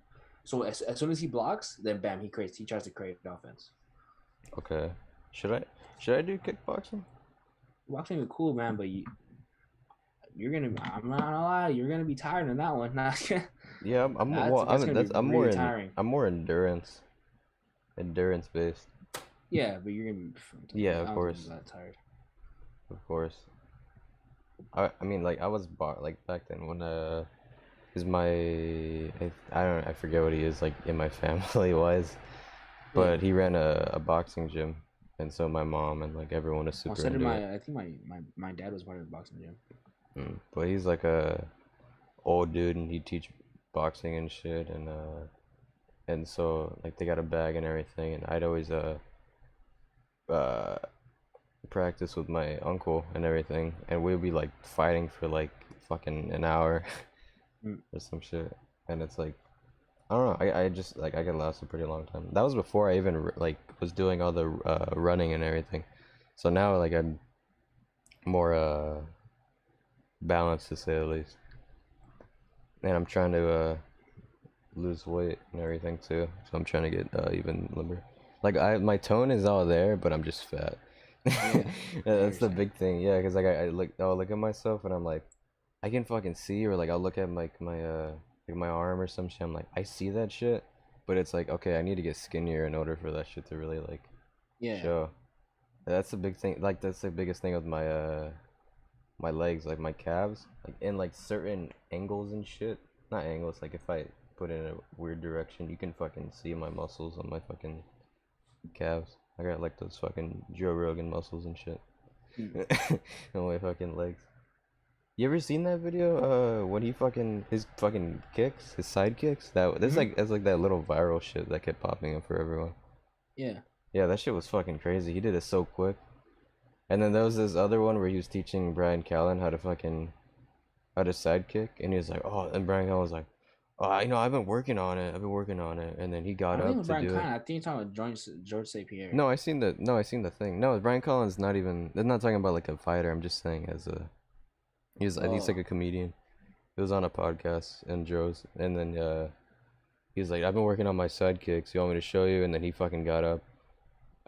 So as soon as he blocks, then bam, he tries to create offense. Okay, should I do kickboxing? Boxing is cool, man, but you're gonna. I'm not gonna lie, you're gonna be tired in that one. Yeah, I'm more endurance based. Yeah, but you're gonna be. Yeah, of course. That tired. Of course. I mean, like I was like back then when is I forget what he is like in my family wise, but he ran a boxing gym, and so my mom and like everyone is super. I think my dad was part of the boxing gym. But he's like a old dude, and he teach boxing and shit, and so like they got a bag and everything, and I'd always practice with my uncle and everything, and we'd be like fighting for like fucking an hour or some shit, and it's like I don't know, I just like I could last a pretty long time. That was before I even like was doing all the running and everything, so now like I'm more balanced to say the least, and I'm trying to lose weight and everything too, so I'm trying to get even limber. Like my tone is all there, but I'm just fat. Yeah, that's the big thing. Yeah, because like I'll look at myself and I'm like, I can fucking see, or like I'll look at like my arm or some shit. I'm like, I see that shit, but it's like, okay, I need to get skinnier in order for that shit to really like show. That's the big thing. Like that's the biggest thing with my legs, like my calves, like in like certain angles and shit. Not angles, like if I put it in a weird direction, you can fucking see my muscles on my fucking calves. I got like those fucking Joe Rogan muscles and shit on my fucking legs. You ever seen that video? When he his fucking kicks, his side kicks. That's like that little viral shit that kept popping up for everyone. Yeah. Yeah, that shit was fucking crazy. He did it so quick. And then there was this other one where he was teaching Brian Callen how to side kick, and he was like, oh, and Brian Callen was like, oh, I've been working on it. And then he got up to do it. I think you're talking about George St. Pierre. No, I seen the thing. No, Brian Callen's not even. They're not talking about like a fighter. I'm just saying I think he's like a comedian. It was on a podcast and Joe's, and then he's like, I've been working on my side kicks. You want me to show you? And then he fucking got up,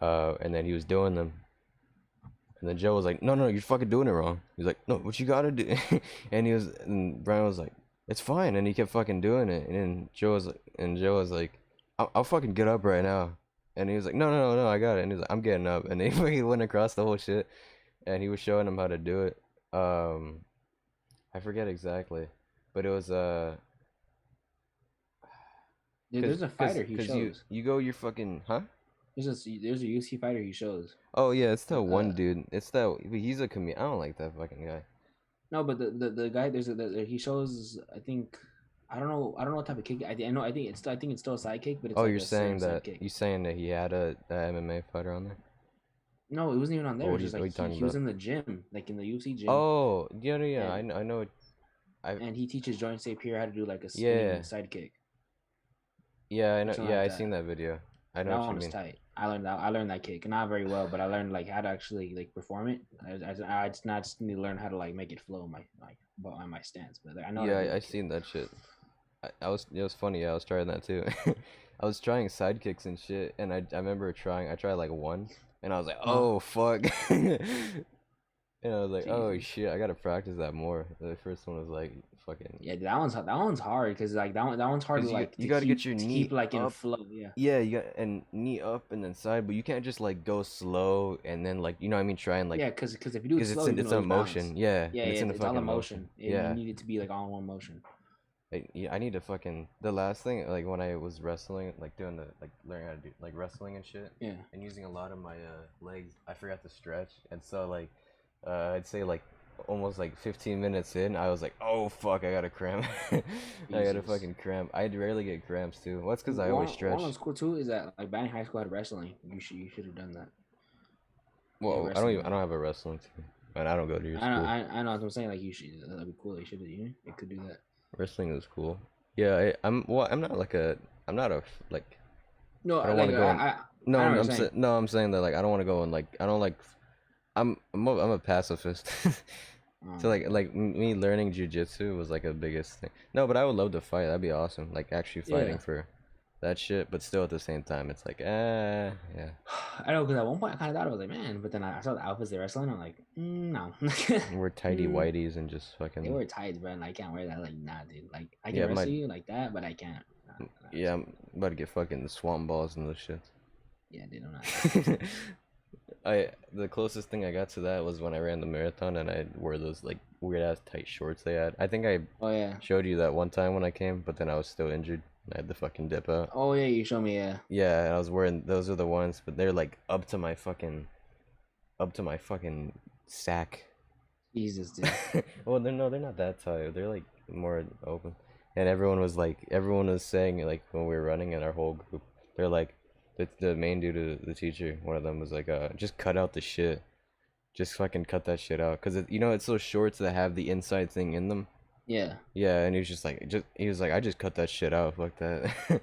and then he was doing them. And then Joe was like, no, you're fucking doing it wrong. He's like, no, what you gotta do? and Brian was like, it's fine, and he kept fucking doing it, and then Joe was like, I'll fucking get up right now, and he was like, no, I got it, and he's like, I'm getting up, and he went across the whole shit, and he was showing him how to do it. I forget exactly, but it was Dude, there's a fighter he shows. You go your fucking There's a UFC fighter he shows. Oh yeah, it's that one dude. He's a comedian. I don't like that fucking guy. No, but the guy he shows. I don't know what type of kick. I think it's still a side kick, but it's Oh, like you're a saying serve side that kick. he had a MMA fighter on there? No, it wasn't even on there. What It's are you, just what are like you talking he was about? in the gym, like in the UFC gym, Oh, yeah. and I know. I and he teaches Joint St. Pierre how to do like a spinning Yeah, side kick yeah, I or know. something Yeah, like I that. seen that video. I know That what one you was mean. tight. I learned that kick, not very well, but I learned like how to actually like perform it. I just need to learn how to like make it flow on my stance, but like, I know how to Yeah, do I that kick. seen that shit. I was it was funny. Yeah, I was trying that too. I was trying sidekicks and shit, and I remember trying. I tried like one, and I was like, Huh? oh fuck, and I was like, oh Jesus. shit, I gotta practice that more. The first one was like fucking, Yeah, that one's hard because like that one's hard to cause like you gotta get your to knee keep like in up. flow. Yeah. Yeah, you got and knee up and then side, but you can't just like go slow and then like you know what I mean, try and like, Yeah, because if you do it cause slow, you're it's gonna a lose balance. motion. Yeah, Yeah, and it's yeah, in a it's all fucking emotion. motion. You Yeah. need it to be like all in one motion. Yeah, I need to fucking the last thing like when I was wrestling, like doing the like learning how to do like wrestling and shit, Yeah. and using a lot of my legs, I forgot to stretch, and so like I'd say like almost like 15 minutes in, I was like, oh fuck, I got a cramp, I got a Jesus. fucking cramp. I rarely get cramps too. Well, that's because I always One stretch. that's cool too is that like back in high school I had wrestling. You should have done that. Yeah, Well, I wrestling. don't have a wrestling team, but I don't go to your school. I know what I'm saying. Like you should. That'd be cool. You should. You could do that. Wrestling is cool. Yeah, I'm not like a I'm not a like No, I don't want like to go on. I know what you're saying. No, I'm saying that like I don't want to go on like I don't like I'm a pacifist. So like me learning jujitsu was like a biggest thing. No, but I would love to fight. That'd be awesome. Like actually fighting Yeah, for that shit, but still at the same time it's like yeah. I know because at one point I kind of thought I was like, man, but then I saw the outfits they wrestling. I'm like, no. We're tidy Mm, whiteys and just they fucking were tights, bro, and I can't wear that. Like, nah, dude. Like, I can yeah, wrestle you like that, but I can't. Nah, yeah, I'm about to get fucking swamp balls and those shits. yeah, dude, I'm not interested. I the closest thing I got to that was when I ran the marathon and I wore those like weird ass tight shorts they had. I think I Oh yeah, showed you that one time when I came, but then I was still injured. I had to fucking dip out. oh yeah, you show me. Yeah, Yeah, and I was wearing those are the ones, but they're like up to my fucking sack. Jesus, dude. Well, they're not that tight. They're like more open. And everyone was saying like when we were running in our whole group, they're like the main dude, the teacher, one of them was like, just cut out the shit. Just fucking cut that shit out, cause you know it's those shorts that have the inside thing in them. Yeah, Yeah, and he was just like, he was like, I just cut that shit out, fuck that.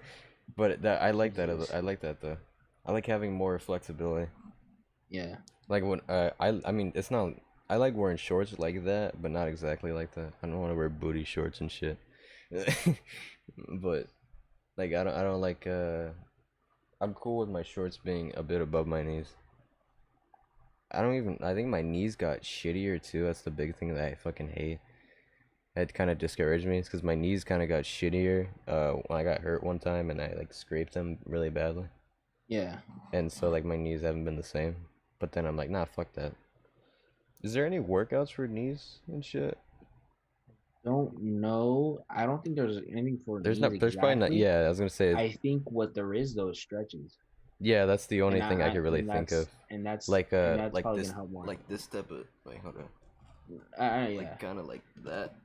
But that I like that. Jesus. I like that though. I like having more flexibility. Yeah, Like when I mean it's not. I like wearing shorts like that, but not exactly like that. I don't want to wear booty shorts and shit. But like I don't like I'm cool with my shorts being a bit above my knees. I think my knees got shittier too. That's the big thing that I fucking hate. It kind of discouraged me. It's because my knees kind of got shittier when I got hurt one time and I like scraped them really badly. yeah. And so like my knees haven't been the same. But then I'm like, nah, fuck that. Is there any workouts for knees and shit? Don't know. I don't think there's anything for knees There's probably not. exactly. Yeah, I was gonna say, I think what there is though is stretches, yeah, that's the only and thing I could really and think of. that's probably gonna help more. Like this type of, wait, hold on. Yeah. Like kind of like that.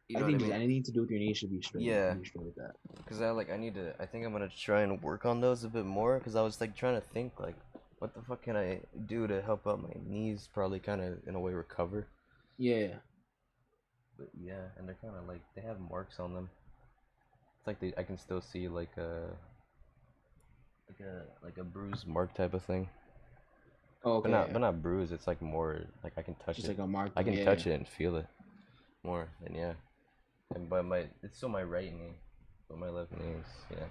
You I know what I think just mean? anything to do with your knees should be straight. Yeah, Be straight with that. cause I need to. I think I'm gonna try and work on those a bit more. Cause I was like trying to think like, what the fuck can I do to help out my knees? Probably kind of in a way recover. Yeah. But yeah, and they're kind of like they have marks on them. It's like I can still see like a bruised mark type of thing. Oh, okay. But not bruised. It's like more like I can touch Just it. like a mark. I can Yeah. touch it and feel it more. And yeah, and but it's still my right knee, but my left knee is yeah.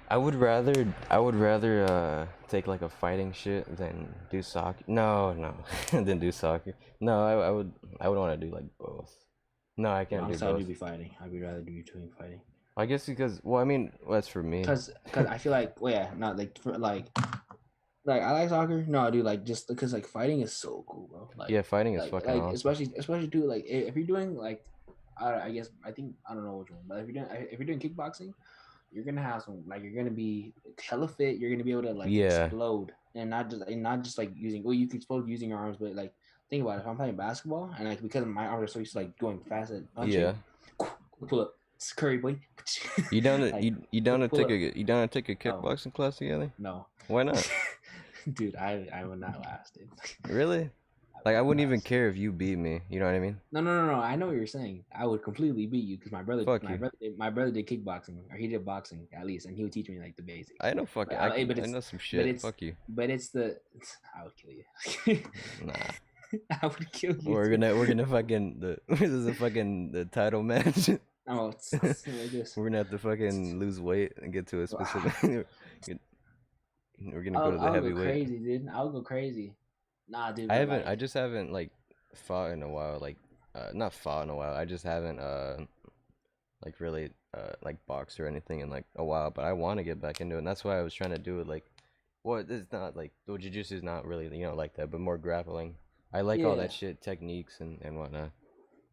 I would rather take like a fighting shit than do soccer. No, than do soccer. No, I would want to do like both. No, I can't do Honestly, I'd both. be fighting. I'd be rather do you doing fighting. I guess because well, I mean, well, that's for me. Cause I feel like, well, yeah, not like for like I like soccer. No, dude, like just because like fighting is so cool, bro. Yeah, fighting is fucking awesome. Especially too like if you're doing like I guess I don't know which one, but if you're doing kickboxing, you're gonna have some like you're gonna be hella fit. You're gonna be able to like Yeah, explode and not just like using. Well, you can explode using your arms, but like think about it. If I'm playing basketball and like because my arms are so used to like going fast at punching, Yeah. pull up, it's Curry boy. You down to Like, you down to pull take up. a you down to take a No, kickboxing class together? no, Why not? dude. I would not last, dude. Really? I Like would I not wouldn't even last. care if you beat me. You know what I mean? No. I know what you're saying. I would completely beat you because Fuck you. my brother did kickboxing or he did boxing at least, and he would teach me like the basics. I know But I know some but shit. it's Fuck you. but it's the I would kill you. Nah. I would kill you. We're Dude. gonna fucking this is a fucking the title match. Oh, it's like this. We're gonna have to fucking lose weight and get to a specific. We're gonna go to the I'll go heavyweight. crazy, dude. I'll go crazy. Nah, dude. I But haven't. like, I just haven't like fought in a while. Like, not fought in a while. I just haven't like really like boxed or anything in like a while. But I want to get back into it, and that's why I was trying to do it. Like, well, it's not like well, jiu-jitsu is not really like that, but more grappling. I like all yeah, that shit, techniques and whatnot.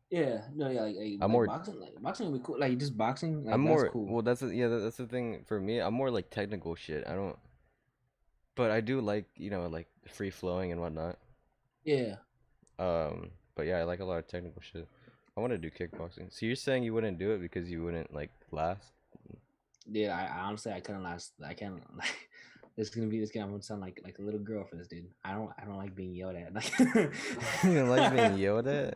yeah, no, yeah, I'm like more. boxing would be cool. Like just boxing, I'm like that's more. cool. Well, that's the thing for me. I'm more like technical shit. I don't. But I do like like free flowing and whatnot. Yeah. But yeah, I like a lot of technical shit. I want to do kickboxing. So you're saying you wouldn't do it because you wouldn't like last? Dude, I honestly I couldn't last. I can't like. I'm gonna sound like a little girl for this, dude. I don't like being yelled at. You don't like being yelled at?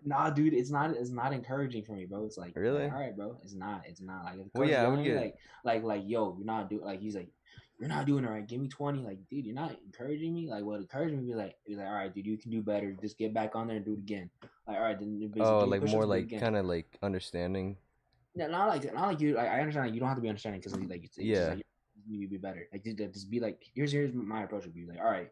Nah, dude, it's not encouraging for me, bro. It's like Really? all right, bro. It's not like if the Well, coach is yeah, I would yelling at me, get. like yo, you're not doing like he's like you're not doing it right. Give me 20. Like, dude, you're not encouraging me. Like, what encouraging me be like, all right, dude, you can do better. Just get back on there and do it again. Like, all right, then basically Oh, give me like push-ups, more do it like again. kind of like understanding. Yeah, not like you. Like, I understand. Like, you don't have to be understanding because like it's just Yeah. like you need to be better. Like, just be like, here's my approach would be like, all right,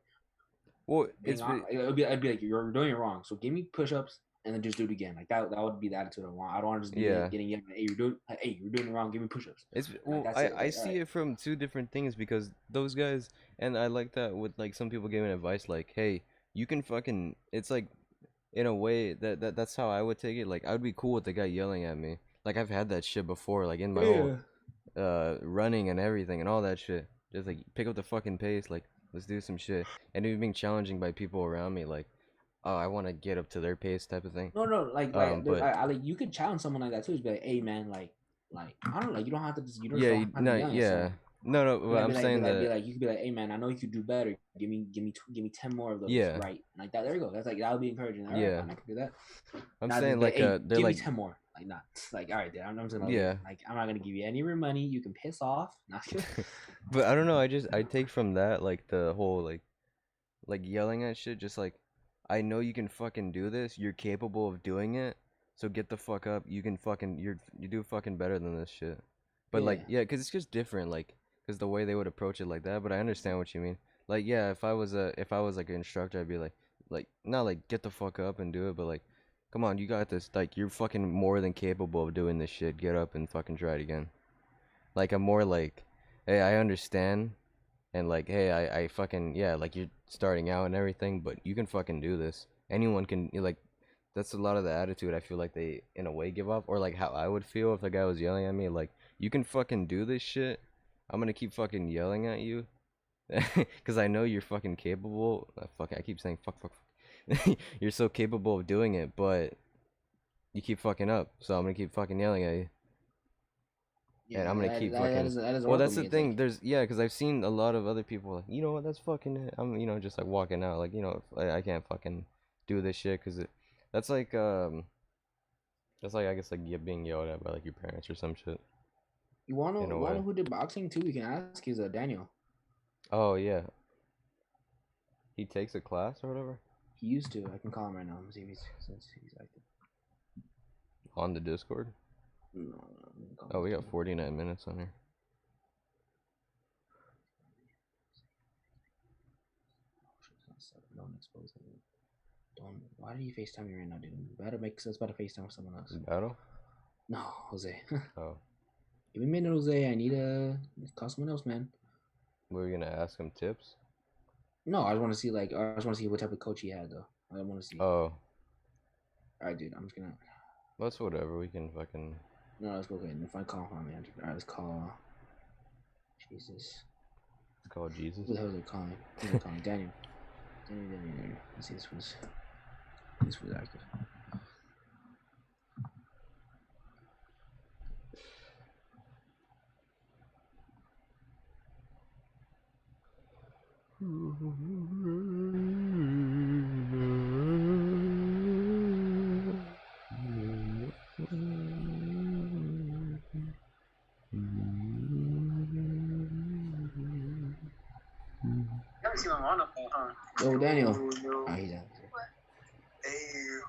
Well, being on, I'd be like, you're doing it wrong. So give me push-ups and then just do it again. Like that would be the attitude I want. I don't want to just be yeah. getting yelled. Hey, you're doing it wrong. Give me push-ups. It's Like well, that's I it. I Like, all see right. it from two different things because those guys and I like that with like some people giving advice like, hey, you can fucking. It's like in a way that's how I would take it. Like I would be cool with the guy yelling at me. Like I've had that shit before. Like in my whole Yeah. running and everything and all that shit. Just like pick up the fucking pace, like let's do some shit. And it being challenging by people around me, like, oh, I want to get up to their pace type of thing. No, But I like you could challenge someone like that too. Just be like, hey man, like I don't know, like you don't have to just yeah, don't have to be no, yelling at yeah, someone. no, Be but like, I'm saying be that, like, you could be like, hey man, I know you could do better. Give me 10 more of those, yeah, right? Like that. There you go. That's like that would be encouraging. All right, yeah. fine, I can do that. I'm Now, saying but like hey, they're give me like 10 more. Like not like all right, dude, I'm just gonna leave. yeah. Like I'm not gonna give you any more money. You can piss off. Not But I don't know. I take from that like the whole like yelling at shit. Just like I know you can fucking do this. You're capable of doing it. So get the fuck up. You can fucking you do fucking better than this shit. But like yeah, yeah, cause it's just different. Like cause the way they would approach it like that. But I understand what you mean. Like yeah, if I was like an instructor, I'd be like not like get the fuck up and do it, but like come on, you got this. Like you're fucking more than capable of doing this shit. Get up and fucking try it again. Like I'm more like, hey, I understand, and like, hey, I fucking yeah, like you're starting out and everything, but you can fucking do this. Anyone can like. That's a lot of the attitude I feel like they in a way give off, or like how I would feel if the guy was yelling at me. Like you can fucking do this shit. I'm gonna keep fucking yelling at you, cause I know you're fucking capable. Fuck, I keep saying fuck. You're so capable of doing it, but you keep fucking up. So I'm gonna keep fucking yelling at you. yeah. And I'm gonna keep fucking. That doesn't Well, work with that's me. the It's like thing. There's yeah, because I've seen a lot of other people like, you know what, that's fucking it. I'm just like walking out like I can't fucking do this shit because that's like that's like I guess like you being yelled at by like your parents or some shit in a you wanna way. who did boxing too? We can ask is Daniel. Oh yeah, he takes a class or whatever He used to. I can call him right now. Let me see if he's active. on the Discord. No, let me call Oh, we him. got 49 minutes on here. Don't expose him. Don't. Why do you FaceTime me right now, dude? Better make sense. Better FaceTime with someone else. Battle? No, Jose. Oh, Give me a minute, Jose. I need to call someone else, man. we were gonna ask him tips. No, I just want to see I just want to see what type of coach he had though. I want to see. Oh, All right, dude. I'm just gonna. that's whatever. We can fucking. No, let's go ahead. If I call him, man. All right, let's call. Jesus. Call Jesus. Who the hell is it calling? Who's it calling? Daniel. Let's see this was active. Yo, Daniel. Oh, he's out. Hey,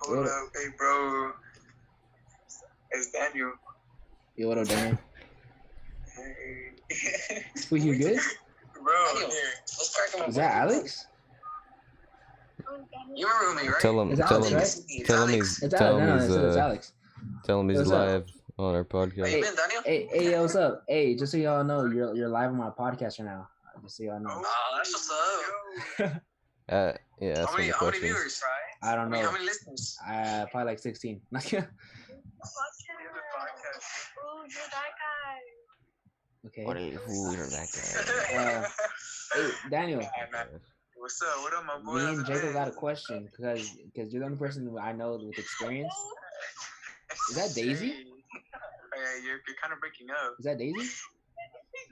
hold up. Hey, bro. It's Daniel. Yo, what up, Daniel? Hey. Were you good? Bro, here. Let's crack him. Is that Alex? You remember me, right? Tell him. It's Tell Alex, him. right? Tell him he's. It's Tell Alex. him No, he's. it's Alex. Tell him he's What's up? live on our podcast. Hey, man, Daniel. Hey, yo, what's up? Hey, just so y'all know, you're live on my podcast right now. Just so y'all know. Oh, that's what's up. Yeah. Ask him the How many questions. viewers, right? I don't know. How many listeners? Probably like 16. Oh, you're that guy. Okay. Who's that guy? Hey, Daniel. What's up? What up, my boy? Me and Jacob got a question because you're the only person who I know with experience. Is that Daisy? Hey, you're kind of breaking up. Is that Daisy?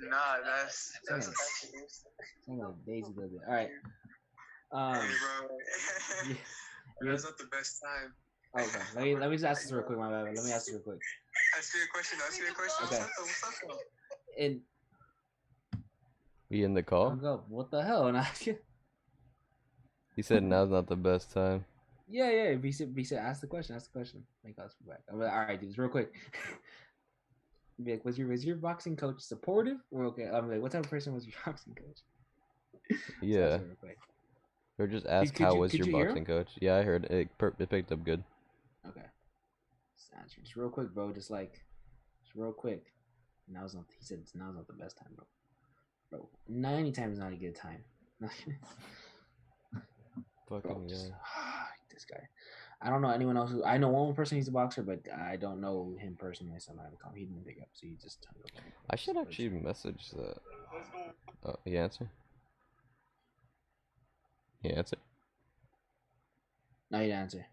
Nah, that's Sounds like Daisy a little bit. All right. Hey, bro. you're- That's not the best time. Okay. Let me just ask this real quick. My bad. Let me ask this real quick. Ask me a question. Okay. What's up? And We in the call? what the hell? And He said now's not the best time. yeah. B said, ask the question. Make us back. I'm like, all right, dudes, real quick. Be like, was your boxing coach supportive? Or okay, I'm like, what type of person was your boxing coach? Yeah. Real quick. Or just ask Could how you- was could your you hear boxing coach? Yeah, I heard it. It picked up good. Okay. Just real quick, bro. Just real quick. Now's not. He said now's not the best time, bro. Bro, 90 times is not a good time. Fucking Bro, just, yeah. this guy. I don't know anyone else. I know one person who's a boxer, but I don't know him personally. So I'm not gonna call him. He didn't pick up, so he just turned over. I should actually message that. Oh, he answered? He answered? No, he didn't answer.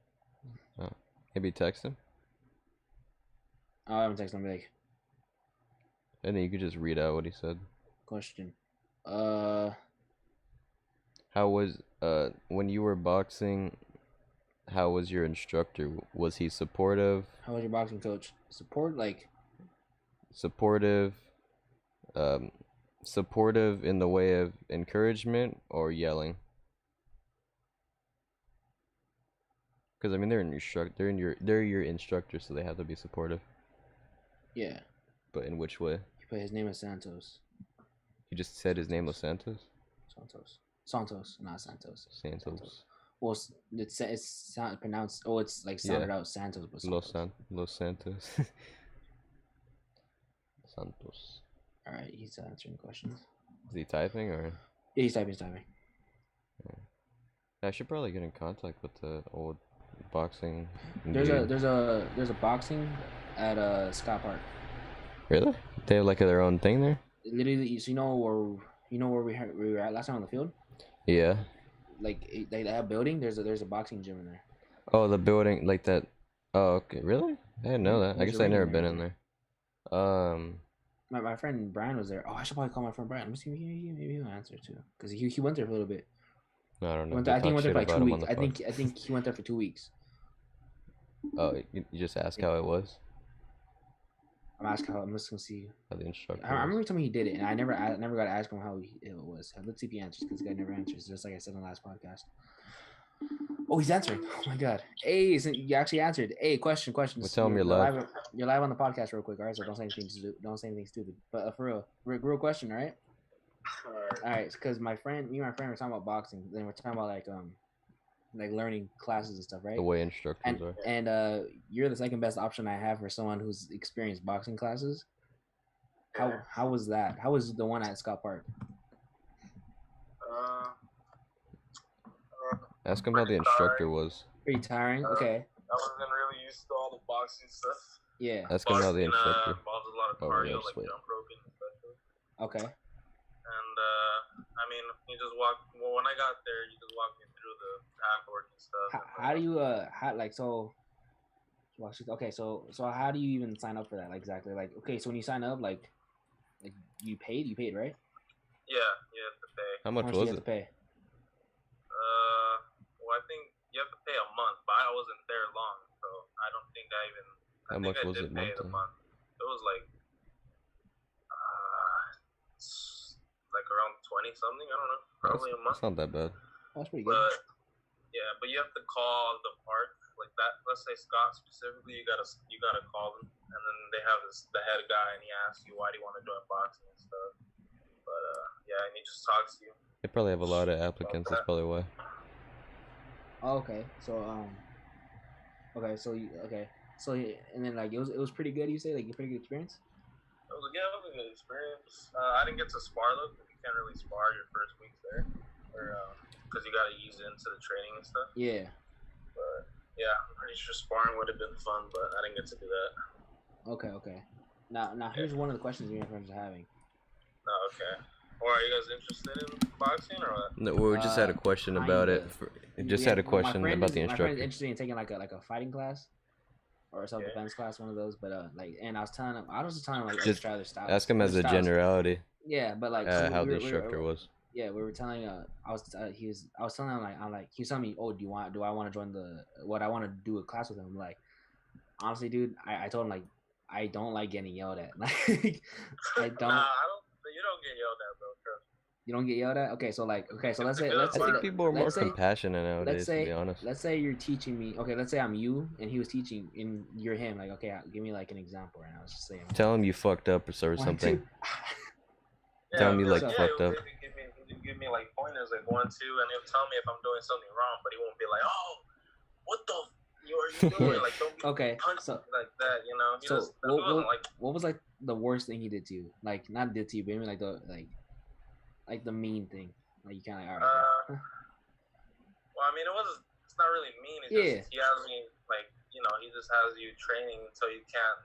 Oh. Maybe text him? Oh, I haven't texted him. Like, And then you could just read out what he said. question. How was when you were boxing, how was your instructor? Was he supportive? How was your boxing coach? Supportive supportive in the way of encouragement or yelling? Because I mean they're your instructor, so they have to be supportive. Yeah. But in which way? He put his name as Santos. You just said his name was Santos? Santos, not Santos. Santos. Well, it's pronounced. Oh, it's like sounded out Santos, but Santos. Los Santos. Santos. All right, he's answering questions. Is he typing or? Yeah, he's typing. Yeah. I should probably get in contact with the old boxing. There's dude. a boxing at Scott Park. Really? They have like their own thing there? Literally, so you know where we were at last time on the field. Yeah. Like that building. There's a boxing gym in there. Oh, the building like that. Oh, okay. Really? I didn't know that. I There's guess a I ring never in been there. in there. My friend Brian was there. Oh, I should probably call my friend Brian. Let me see. Maybe he'll answer too, because he went there for a little bit. I don't know. I think he went there for like 2 weeks. I think he went there for 2 weeks. Oh, you just ask how it was? I'm just gonna see. How the instructor I remember he told me he did it, and I never got to ask him how it was. Let's see if he answers, because this guy never answers, just like I said on the last podcast. Oh, he's answering. Oh my god. Hey, so you actually answered. Hey, questions. Well, tell him you're live. You're live on the podcast real quick, all right? So don't say anything stupid. But for real question, all right? All right, because me and my friend were talking about boxing. Then we're talking about like learning classes and stuff, right? The way instructors are. And you're the second best option I have for someone who's experienced boxing classes. How was that? How was the one at Scott Park? Ask him how the instructor was. Pretty tiring. Okay. I wasn't really used to all the boxing stuff. Yeah. Ask him how the instructor. Involves a lot of Oh, cardio, yeah, like sweet. jump roping, especially. Okay. And I mean, he just walked. Well, when I got there, he just walked me through paperwork and stuff. How do you so? Well, okay, so how do you even sign up for that? Like exactly, like okay, so when you sign up, like you paid, right? Yeah, you have to pay. How How much much do you was have it? to pay? Well, I think you have to pay a month, but I wasn't there long, so I don't think I even. How I much think I was did it pay the monthly? month. It was like around 20 something. I don't know, probably a month. That's not that bad. Oh, that's pretty good. But yeah, but you have to call the park like that. Let's say Scott specifically, you gotta call them, and then they have the head guy, and he asks you why do you want to join boxing and stuff. But yeah, and he just talks to you. They probably have a lot of applicants. That's probably why. Oh, okay, so and then like it was pretty good. You say like a pretty good experience. It was a good experience. I didn't get to spar though, because you can't really spar your first week there, or because you gotta ease into the training and stuff. Yeah. But yeah, I'm pretty sure sparring would have been fun, but I didn't get to do that. Okay. Now here's one of the questions me and my friends are having. Oh, okay. Or are you guys interested in boxing or what? No, we just had a question about it. Had a question about the My friend instructor. is interested in taking like a fighting class or a self-defense class, one of those. But and I was telling him, like Just try other styles. Ask him as a generality Yeah, but like how the instructor was. Yeah, we were telling. I was telling him he was telling me, oh, do I want to join I want to do a class with him? I'm like, honestly, dude, I told him like I don't like getting yelled at. Like I don't. Nah, you don't get yelled at, bro. Trust me. You don't get yelled at. Okay, so let's say I think people are more compassionate nowadays. To be honest. Let's say you're teaching me. Okay, let's say I'm you and he was teaching and you're him. Like, okay, give me like an example. And I was just saying. Tell him you fucked up or something. Yeah, Tell him you like yeah, fucked up. Give me like pointers, like 1, 2, and he'll tell me if I'm doing something wrong, but he won't be like, "Oh, what the you doing?" Like, don't be okay, punch so, me like that, you know. So what was like the worst thing he did to you? Like not did to you, but maybe like the mean thing. Like you kind of like, all right. Well, I mean, it's not really mean. Just, he has me like, you know, he just has you training until you can't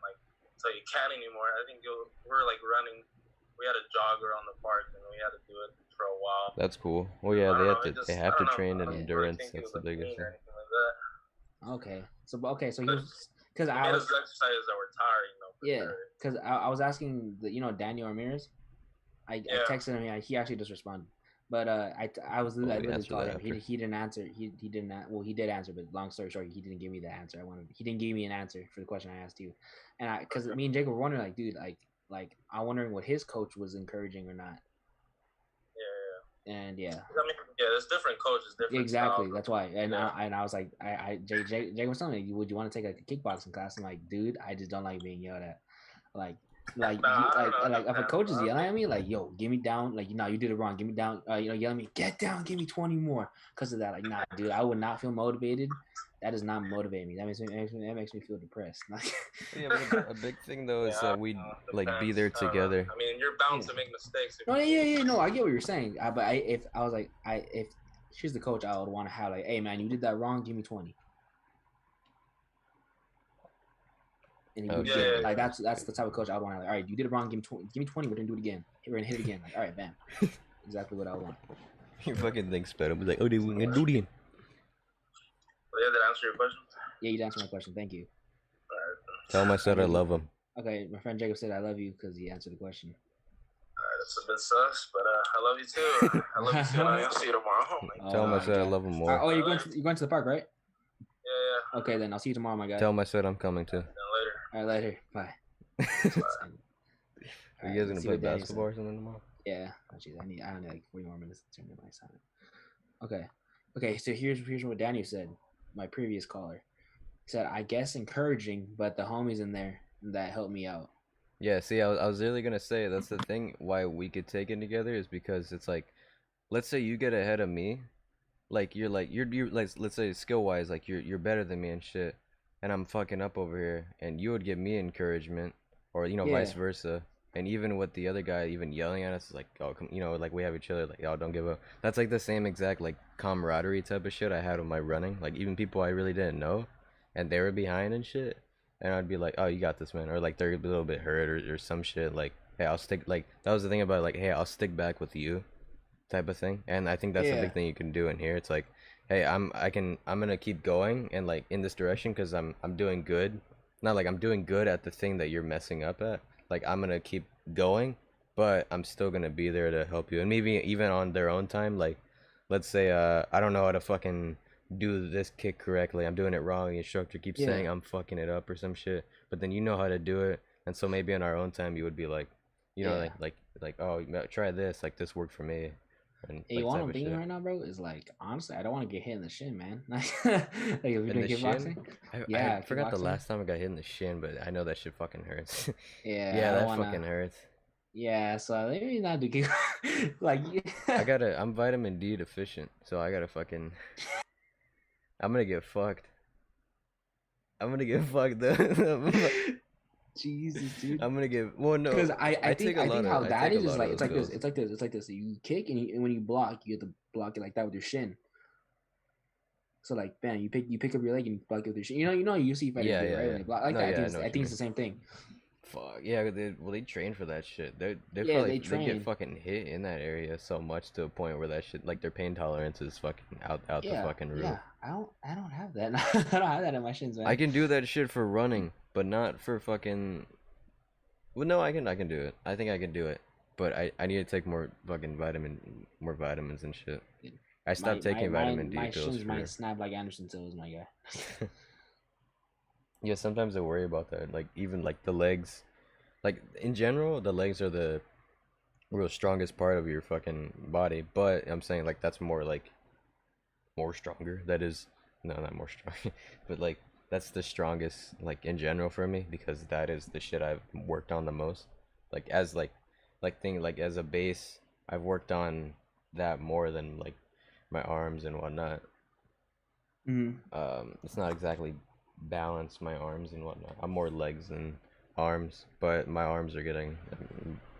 anymore. I think we're like running. We had a jogger on the park, and we had to do it for a while. That's cool. Well, yeah, they have to train in endurance. That's the biggest thing. Okay, so he was because I was exercises that were tiring though. Yeah, because I was asking Daniel Ramirez. I texted him. Yeah, he actually just responded. But I literally called him. He didn't answer. He did not. Well, he did answer, but long story short, he didn't give me the answer I wanted. He didn't give me an answer for the question I asked you, and because me and Jacob were wondering, like, dude, like I'm wondering what his coach was encouraging or not. Yeah. And yeah. I mean, there's different coaches, different. Exactly. styles. That's why. And I was like, Jacob was telling me, would you want to take a kickboxing class? I'm like, dude, I just don't like being yelled at. Like if a coach is yelling at me, like, yo, give me down, like, you did it wrong, give me down, yelling at me, get down, give me 20 more, because of that, like, nah, dude, I would not feel motivated. That does not motivate me. That makes me feel depressed. Yeah, but a big thing though is that we like be there together. I mean, you're bound to make mistakes. No, I get what you're saying. But if she's the coach, I would want to have like, hey man, you did that wrong, give me 20. And like that's the type of coach I would want. Like, all right, you did it wrong. Give me 20. We're gonna do it again. We're gonna hit it again. Like, all right, bam. Exactly what I want. You fucking think better. Be like, oh, dude, we're gonna do it again. Well, yeah, did I answer your question? Yeah, you answered my question. Thank you. All right. Tell him I said I love him. Okay, my friend Jacob said I love you because he answered the question. All right, that's a bit sus, but I love you too. I love you too. And I'll see you tomorrow. Tell him I said I love him more. Oh, you're going to the park, right? Yeah. Okay, then I'll see you tomorrow, my guy. Tell him I said I'm coming too. All right, later. Bye. Are you guys gonna play basketball or something tomorrow? Yeah. Actually, I need like 40 more minutes to turn the lights on. Okay. So here's what Daniel said. My previous caller said, I guess encouraging, but the homies in there that helped me out. Yeah. See, I was really gonna say that's the thing. Why we could take it together is because it's like, let's say you get ahead of me, like you're like let's say skill wise, like you're better than me and shit. And I'm fucking up over here, and you would give me encouragement, or vice versa. And even with the other guy even yelling at us, like, oh, like we have each other, like, oh, don't give up. That's like the same exact like camaraderie type of shit I had with my running. Like even people I really didn't know, and they were behind and shit, and I'd be like, oh, you got this, man, or like they're a little bit hurt or some shit. Like, hey, I'll stick. Like that was the thing about like, hey, I'll stick back with you, type of thing. And I think that's the big thing you can do in here. It's like, hey, I'm gonna keep going and like in this direction because I'm doing good. Not like I'm doing good at the thing that you're messing up at. Like I'm gonna keep going, but I'm still gonna be there to help you. And maybe even on their own time, like let's say I don't know how to fucking do this kick correctly. I'm doing it wrong. The instructor keeps saying I'm fucking it up or some shit. But then you know how to do it, and so maybe in our own time you would be like, you know, like oh, try this. Like this worked for me. And Hey, like what type I'm of thinking shit. right now, bro, is like honestly, I don't want to get hit in the shin, man. Like if you're In doing the shin? kickboxing, I forgot the kickboxing. last time I got hit in the shin, but I know that shit fucking hurts. Yeah, Yeah, I don't that wanna. fucking hurts. Yeah, so maybe not do kick. Like, I'm vitamin D deficient, so I gotta fucking. I'm gonna get fucked. I'm gonna get fucked though. Jesus, dude. I'm gonna get. Well, no. Because I think how I that take a is lot like of it's those like this. pills. It's like this. It's like this. You kick and when you block, you have to block it like that with your shin. So like, bam, you pick up your leg and you block it with your shin. You know, you see fighters do it, right? Yeah. When they block like No, that. yeah, I know I what you think it's mean. the same thing. Fuck yeah, they train for that shit. They Yeah, probably they they get train. fucking hit in that area so much to a point where that shit like their pain tolerance is fucking out the fucking roof. Yeah, I don't have that. I don't have that in my shins, man. I can do that shit for running, but not for fucking. Well, no, I can do it. I think I can do it, but I need to take more vitamins and shit. I stopped taking vitamin D my pills shins for. might snap like Anderson Silva's, my guy. Yeah, sometimes I worry about that. Like even like the legs, like in general, the legs are the real strongest part of your fucking body. But I'm saying like that's more stronger. That is no, not more strong, but like that's the strongest like in general for me because that is the shit I've worked on the most. Like as like as a base, I've worked on that more than like my arms and whatnot. It's not exactly balanced my arms and whatnot. I'm more legs than arms, but my arms are getting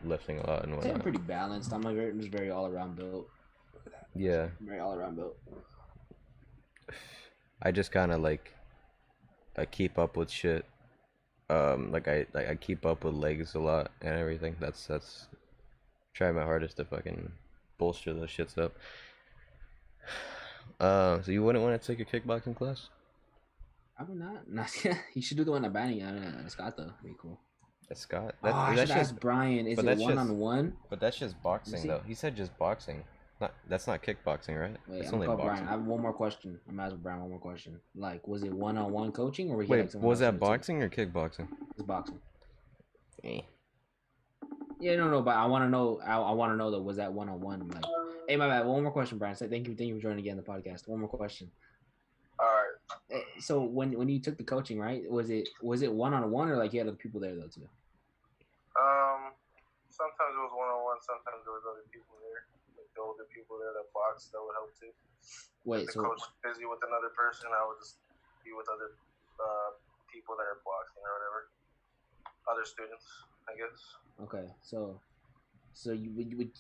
lifting a lot and I'm whatnot. pretty balanced. I'm just very all around built. Yeah. Very all around built. I just kind of like I keep up with shit. Like I keep up with legs a lot and everything. That's try my hardest to fucking bolster those shits up. So you wouldn't want to take a kickboxing class? Probably not. You should do the one at Banning. Scott though. Be cool. That's Scott. I should ask Brian. Is it one on one? But that's just boxing though. He said just boxing. That's not kickboxing, right? Wait, that's I'm only gonna call boxing. Brian. I have one more question. I'm asking Brian one more question. Like, was it one on one coaching or wait? Was that boxing or kickboxing? It's boxing. Eh. Yeah, no, but I want to know. I want to know though. Was that one on one? Like, hey, my bad. One more question, Brian. So thank you for joining again the podcast. One more question. All right. So when you took the coaching, right? Was it one on one or like you had other people there though too? Sometimes it was one on one. Sometimes there was other people there, like the older people there that boxed that would help too. Wait, if the coach was busy with another person, I would just be with other people that are boxing or whatever, other students, I guess. Okay, so you would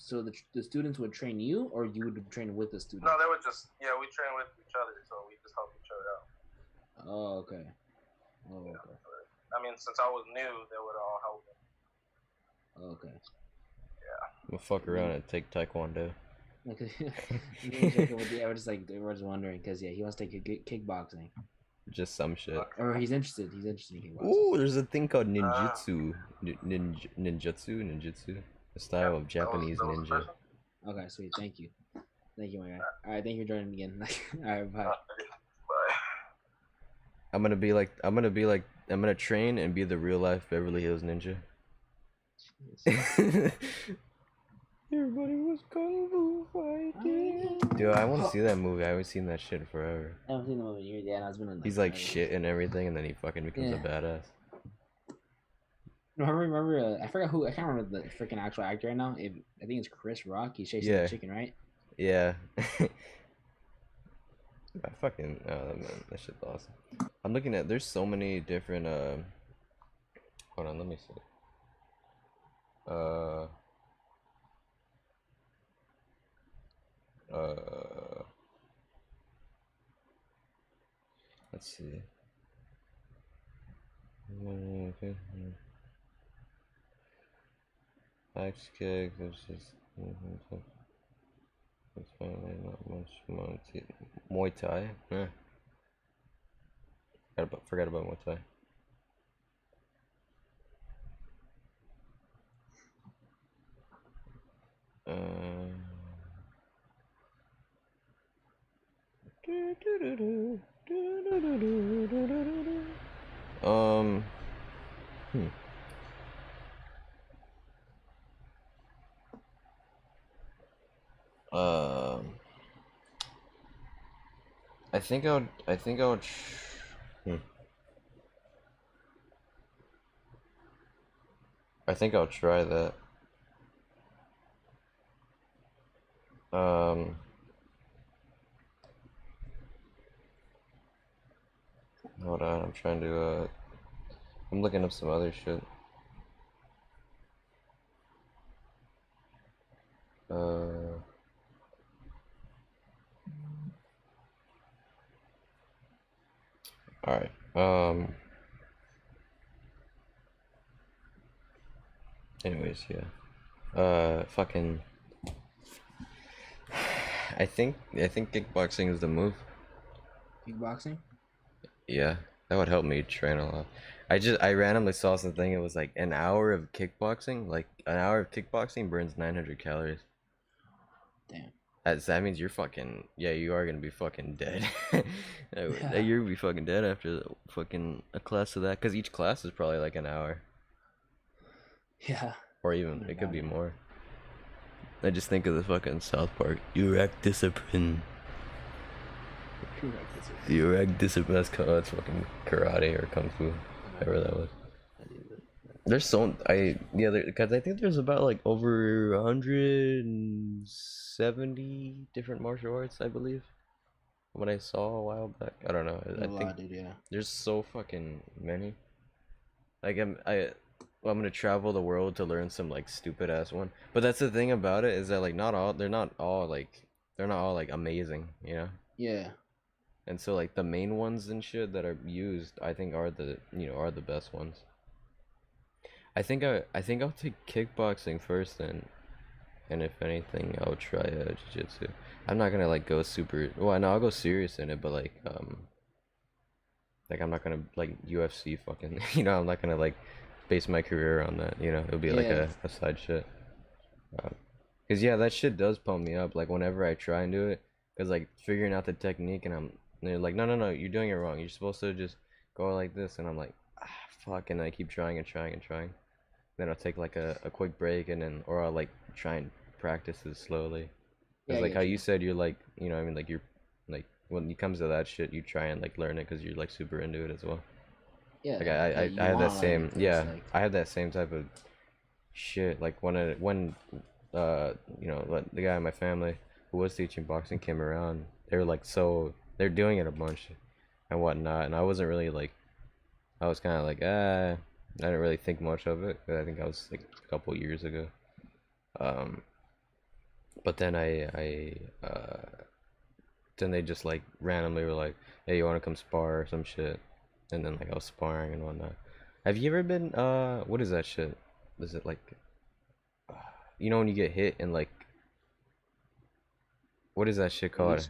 the students would train you, or you would train with the students? No, they would just we train with each other, so we just help each other out. Oh, okay. Okay. I mean, since I was new, they would all help me. Okay. Yeah. We'll fuck around and take taekwondo. We're just wondering because he wants to take kickboxing. Just some shit. Or he's interested. He's interested in kickboxing. Ooh, there's a thing called ninjutsu. Ninjutsu. A style of Japanese ninja. Okay, sweet. Thank you, my guy. All right, thank you for joining again. All right, bye. Bye. I'm gonna train and be the real life Beverly Hills Ninja. Everybody was kung fu fighting. Dude, I want to see that movie. I haven't seen that shit in forever. I haven't seen the movie in years. Yeah, it's been. He's like shit and everything, and then he fucking becomes a badass. No, I remember. I forgot who. I can't remember the freaking actual actor right now. I think it's Chris Rock. He's chasing the chicken, right? Yeah. I fucking man, that shit's awesome. I'm looking at. There's so many different. Hold on, let me see. Let's see. Axe kick. There's just. It's finally not much Muay Thai. Forgot about Muay Thai. Hmm. I think I would. I think I'll try that. Hold on. I'm trying to. I'm looking up some other shit. Alright. Anyways, yeah. Fucking. I think kickboxing is the move. Kickboxing? Yeah, that would help me train a lot. I randomly saw something. It was like an hour of kickboxing. Like an hour of kickboxing burns 900 calories. Damn. That means you're fucking, yeah, you are gonna be fucking dead. You're gonna be fucking dead after fucking a class of that, because each class is probably like an hour. Yeah. Or even, it could be more. I just think of the fucking South Park. You lack discipline. You lack discipline. That's fucking karate or kung fu, whatever that was. There's because I think there's about like over 170 different martial arts, I believe. What I saw a while back, I don't know. I think there's so fucking many. Like I'm gonna travel the world to learn some like stupid ass one. But that's the thing about it, is that like they're not all like amazing, you know? Yeah. And so like the main ones and shit that are used, I think are the best ones. I think I'll take kickboxing first then, and if anything, I'll try jiu-jitsu. I'm not gonna like go super. Well, no, I'll go serious in it, but like I'm not gonna like UFC fucking. You know, I'm not gonna like base my career on that. You know, it'll be like a side shit. Cause yeah, that shit does pump me up. Like whenever I try and do it, cause like figuring out the technique, and they're like, no, you're doing it wrong. You're supposed to just go like this, and I'm like, fuck, and I keep trying and trying and trying. Then I'll take like a quick break, and then or I'll like try and practice it slowly. Cause like how you said, you're like, you know, I mean, like you're like when it comes to that shit, you try and like learn it because you're like super into it as well. Yeah. Like I have that same I have that same type of shit. Like when you know, the guy in my family who was teaching boxing came around, they were like, so they're doing it a bunch and whatnot, and I wasn't really like, I was kind of like, I didn't really think much of it. I think I was like a couple years ago. But then then they just like randomly were like, hey, you want to come spar or some shit? And then like I was sparring and whatnot. Have you ever been what is that shit? Is it like, you know, when you get hit and like, what is that shit called?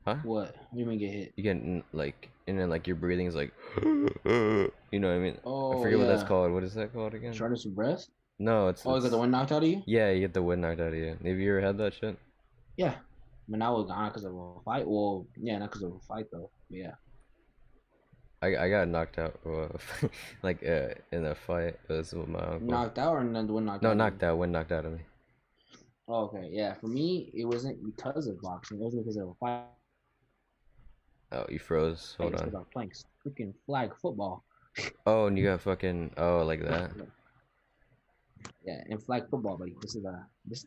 Huh? What? What do you mean get hit? You get like, and then like your breathing is like, you know what I mean? Oh, I forget what that's called. What is that called again? Shortness of breath? No, it's. Oh, you got the wind knocked out of you? Yeah, you get the wind knocked out of you. Have you ever had that shit? Yeah. I mean, I was gone because of a fight. Well, yeah, not because of a fight though. But yeah. I got knocked out, like in a fight. It was with my uncle. Knocked out, or then the wind knocked out? No, knocked out. Wind knocked out of me. Oh, okay, yeah. For me, it wasn't because of boxing. It wasn't because of a fight. Oh, you froze. Hold on. Because I was playing freaking flag football. Oh, and you got fucking like that. Yeah, and flag football, buddy.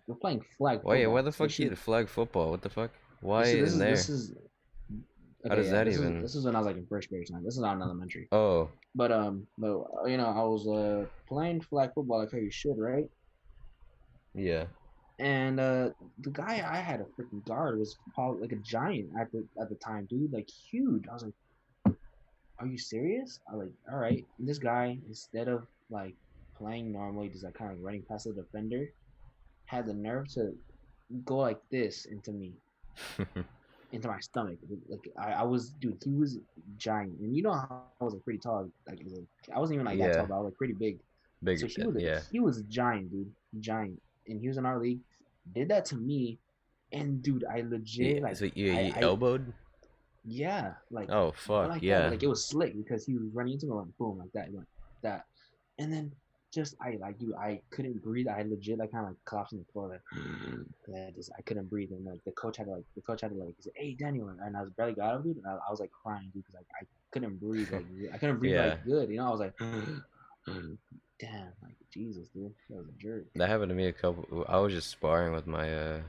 We're playing flag football. Wait, why the fuck you did flag football? What the fuck? Why in there? Okay, how does that even? This is when I was like in first grade time. This is not in elementary. Oh. But you know, I was playing flag football like how you should, right? Yeah. And the guy I had a freaking guard was probably like a giant at the time, dude, like huge. I was like, are you serious? I was like, all right. And this guy, instead of like playing normally, just like kind of running past the defender, had the nerve to go like this into me, into my stomach. Like I was, dude. He was giant, and you know how I was like pretty tall. Like I wasn't even like that tall, but I was like pretty big. Big. So Yeah. he was a giant, dude, giant, and he was in our league. Did that to me, and dude, I legit like. So you I elbowed? Yeah, like Oh fuck like yeah! that, like it was slick because he was running into me like boom like that, like that, and then just I like dude, I couldn't breathe. I legit like kind of like collapsed on the floor like I couldn't breathe, and like the coach had to he said, "Hey Daniel," and I was barely got out of it, and I was like crying dude because I couldn't breathe like I couldn't breathe Yeah. like good, you know. I was like, damn, like Jesus, dude, that was a jerk. That happened to me I was just sparring with my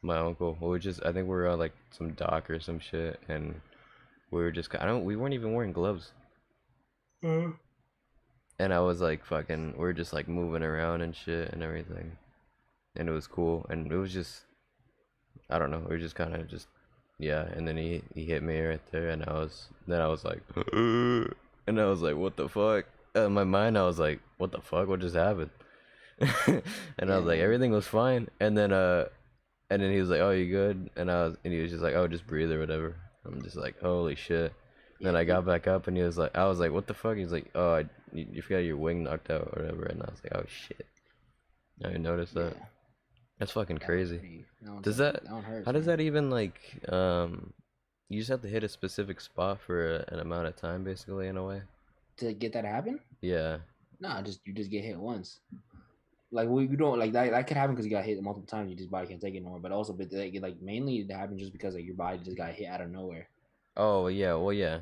uncle. I think we were on like some dock or some shit, and we were just we weren't even wearing gloves. And I was like we were just like moving around and shit and everything, and it was cool, and it was just I don't know, we were just kind of just yeah, and then he hit me right there, and I was like and I was like, what the fuck? In my mind I was like, what the fuck, what just happened? And I was like, everything was fine, and then he was like, oh, you good? And he was just like, oh, just breathe or whatever. I'm just like, holy shit. Then I got back up, and I was like, what the fuck? He's like, oh, you forgot your wing knocked out or whatever. And I was like, oh shit, I didn't notice that. That's fucking crazy. How does that even like you just have to hit a specific spot for an amount of time, basically, in a way, to get that to happen? Yeah. Nah, you just get hit once. Like you don't like that could happen because you got hit multiple times. You just body can't take it no more. But also, like mainly it happened just because like your body just got hit out of nowhere. Oh yeah, well yeah,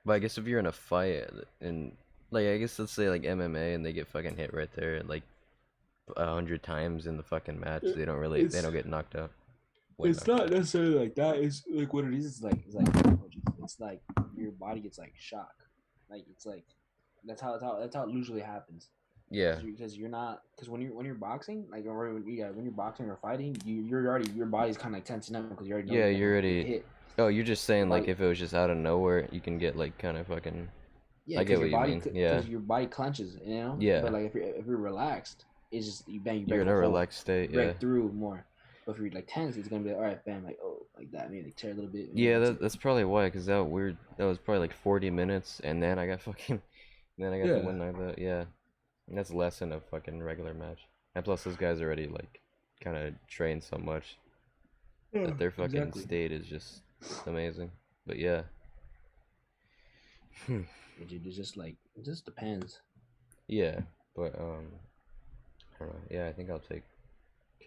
but I guess if you're in a fight and like I guess let's say like MMA and they get fucking hit right there like 100 times in the fucking match, they don't get knocked out. It's not necessarily like that. It's like what it is. It's like your body gets like shock. Like it's like that's how it usually happens. Yeah. Because when you're boxing, like or when you're boxing or fighting, you're already your body's kind of like tensing up because you already know you're already hit. Oh, you're just saying like if it was just out of nowhere, you can get like kind of fucking. Yeah, I get what you mean. Yeah. Because your body clenches, you know. Yeah. But like if you're relaxed, it's just you're in a relaxed state. Break through more. But if you're like tense, it's gonna be like, all right, bam, like oh, like that, maybe like tear a little bit. Yeah, that's probably why. Because that was probably like 40 minutes, and then I got the win like that. Yeah. And that's less than a fucking regular match. And plus, those guys already like kind of train so much that their fucking state is just amazing. But yeah. Dude, it's just like it just depends. Yeah, but I don't know. Yeah, I think I'll take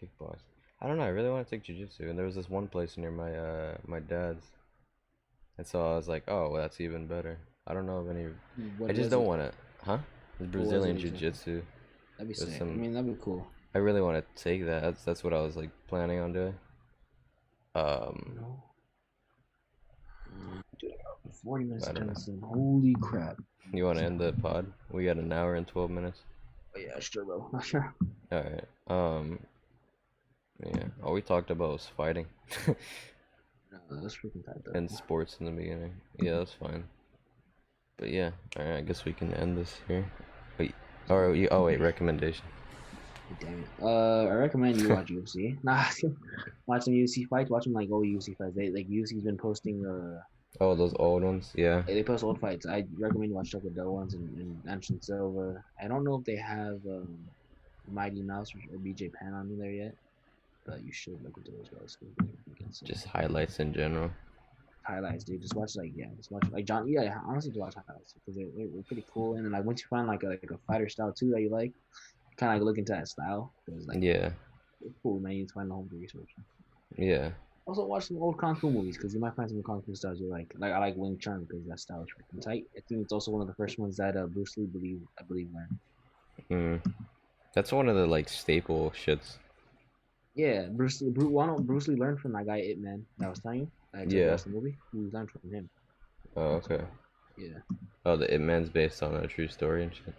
kickboxing. I don't know. I really want to take jiu-jitsu, and there was this one place near my dad's, and so I was like, oh, well, that's even better. I don't know of any. I just don't want to. Huh? It's Brazilian jiu-jitsu. That'd be sick. I mean, that'd be cool. I really want to take that. That's what I was like planning on doing. Dude, 40 minutes of Johnson. Holy crap! You want to end the pod? We got an hour and 12 minutes. Oh yeah, sure, bro. Sure. All right. Yeah. All we talked about was fighting. No, that's freaking tight though. And sports in the beginning. Yeah, that's fine. But yeah, all right. I guess we can end this here. Wait. Wait. Recommendation. Damn it. I recommend you watch UFC. Nah, watch some UFC fights. Watch them like old UFC fights. UFC's been posting Oh, those old ones, yeah. They post old fights. I recommend you watch Choco Del ones and Anderson Silva. I don't know if they have Mighty Mouse or BJ Penn on there yet, but you should look into those guys. Just highlights in general. Highlights, dude. Just watch like John. Yeah, honestly, just watch highlights because they're pretty cool. And then like once you find like a fighter style too that you like, kind of like look into that style because like it's cool, man. You find the home research. Yeah. Also watch some old kung fu movies because you might find some kung fu styles you like. Like I like Wing Chun because that style is freaking tight. I think it's also one of the first ones that Bruce Lee I believe learned. That's one of the like staple shits. Yeah, Bruce Lee learned from that guy Ip Man that I was telling you. The movie. He learned from him. Oh, okay. Yeah. Oh, the Ip Man's based on a true story and shit.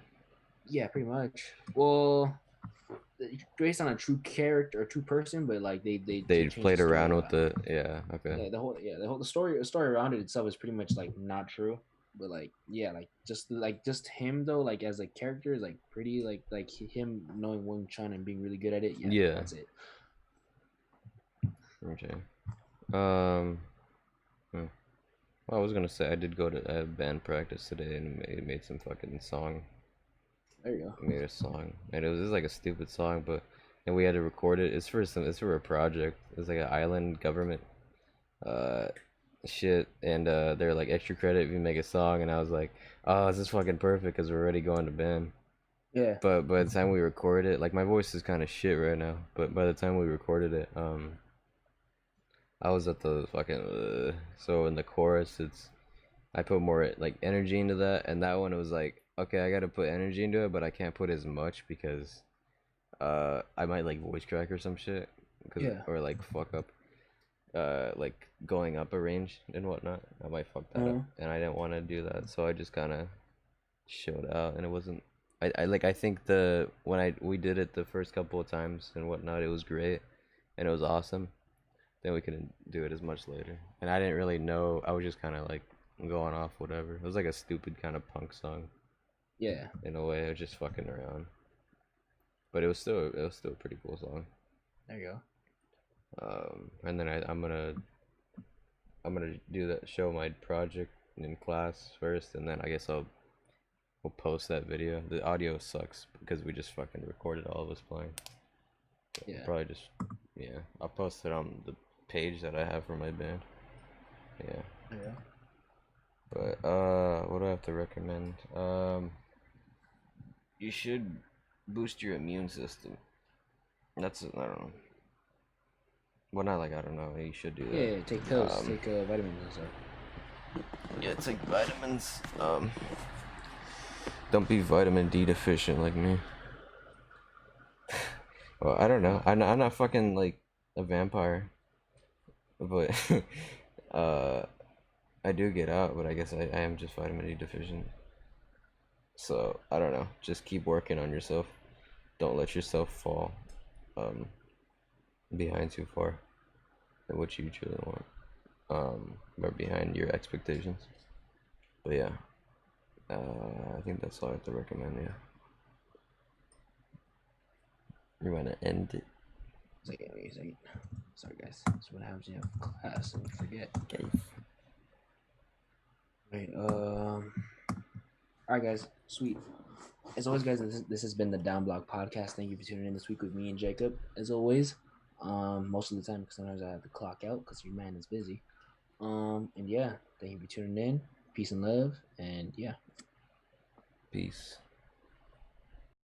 Yeah, pretty much. Well, based on a true character or true person, but like they played around with the okay. Yeah, the story around it itself is pretty much like not true, but like just him though, like as a character is like pretty like him knowing Wing Chun and being really good at it. Yeah, that's it. Okay. Well, I was gonna say I did go to band practice today and made some fucking song. There you go. I made a song, and it was like a stupid song, but and we had to record it. It's for a project. It's like an island government shit, and they're like extra credit if you make a song, and I was like, oh, this is fucking perfect because we're already going to band. Yeah. But by the time we recorded it, like my voice is kind of shit right now, but by the time we recorded it, I was at the fucking so in the chorus I put more like energy into that, and that one was like, okay, I gotta put energy into it, but I can't put as much because I might like voice crack or some shit, or like fuck up like going up a range and whatnot. I might fuck that up, and I didn't want to do that, so I just kind of showed out, and it wasn't. I think when we did it the first couple of times and whatnot, it was great, and it was awesome. Then we couldn't do it as much later, and I didn't really know. I was just kind of like going off whatever. It was like a stupid kind of punk song. Yeah. In a way, I was just fucking around. But it was still a pretty cool song. There you go. And then I'm gonna do that, show my project in class first, and then I guess we'll post that video. The audio sucks because we just fucking recorded all of us playing. Yeah. Probably just I'll post it on the page that I have for my band. Yeah. Yeah. But what do I have to recommend? You should boost your immune system. I don't know. Well, not like I don't know. You should do that. Yeah, take pills, take vitamins and stuff. Yeah, take vitamins. Don't be vitamin D deficient like me. Well, I don't know. I'm not fucking like a vampire, but I do get out. But I guess I am just vitamin D deficient. So I don't know. Just keep working on yourself. Don't let yourself fall behind too far than what you truly want. Or behind your expectations. But yeah, I think that's all I have to recommend. Yeah. You wanna end it? Wait a second. Sorry guys. That's what happens when you have class and forget. Okay. Wait, alright guys, sweet. As always guys, this has been the DownBlock Podcast. Thank you for tuning in this week with me and Jacob, as always. Most of the time, because sometimes I have to clock out because your man is busy. And yeah, thank you for tuning in. Peace and love, and yeah. Peace.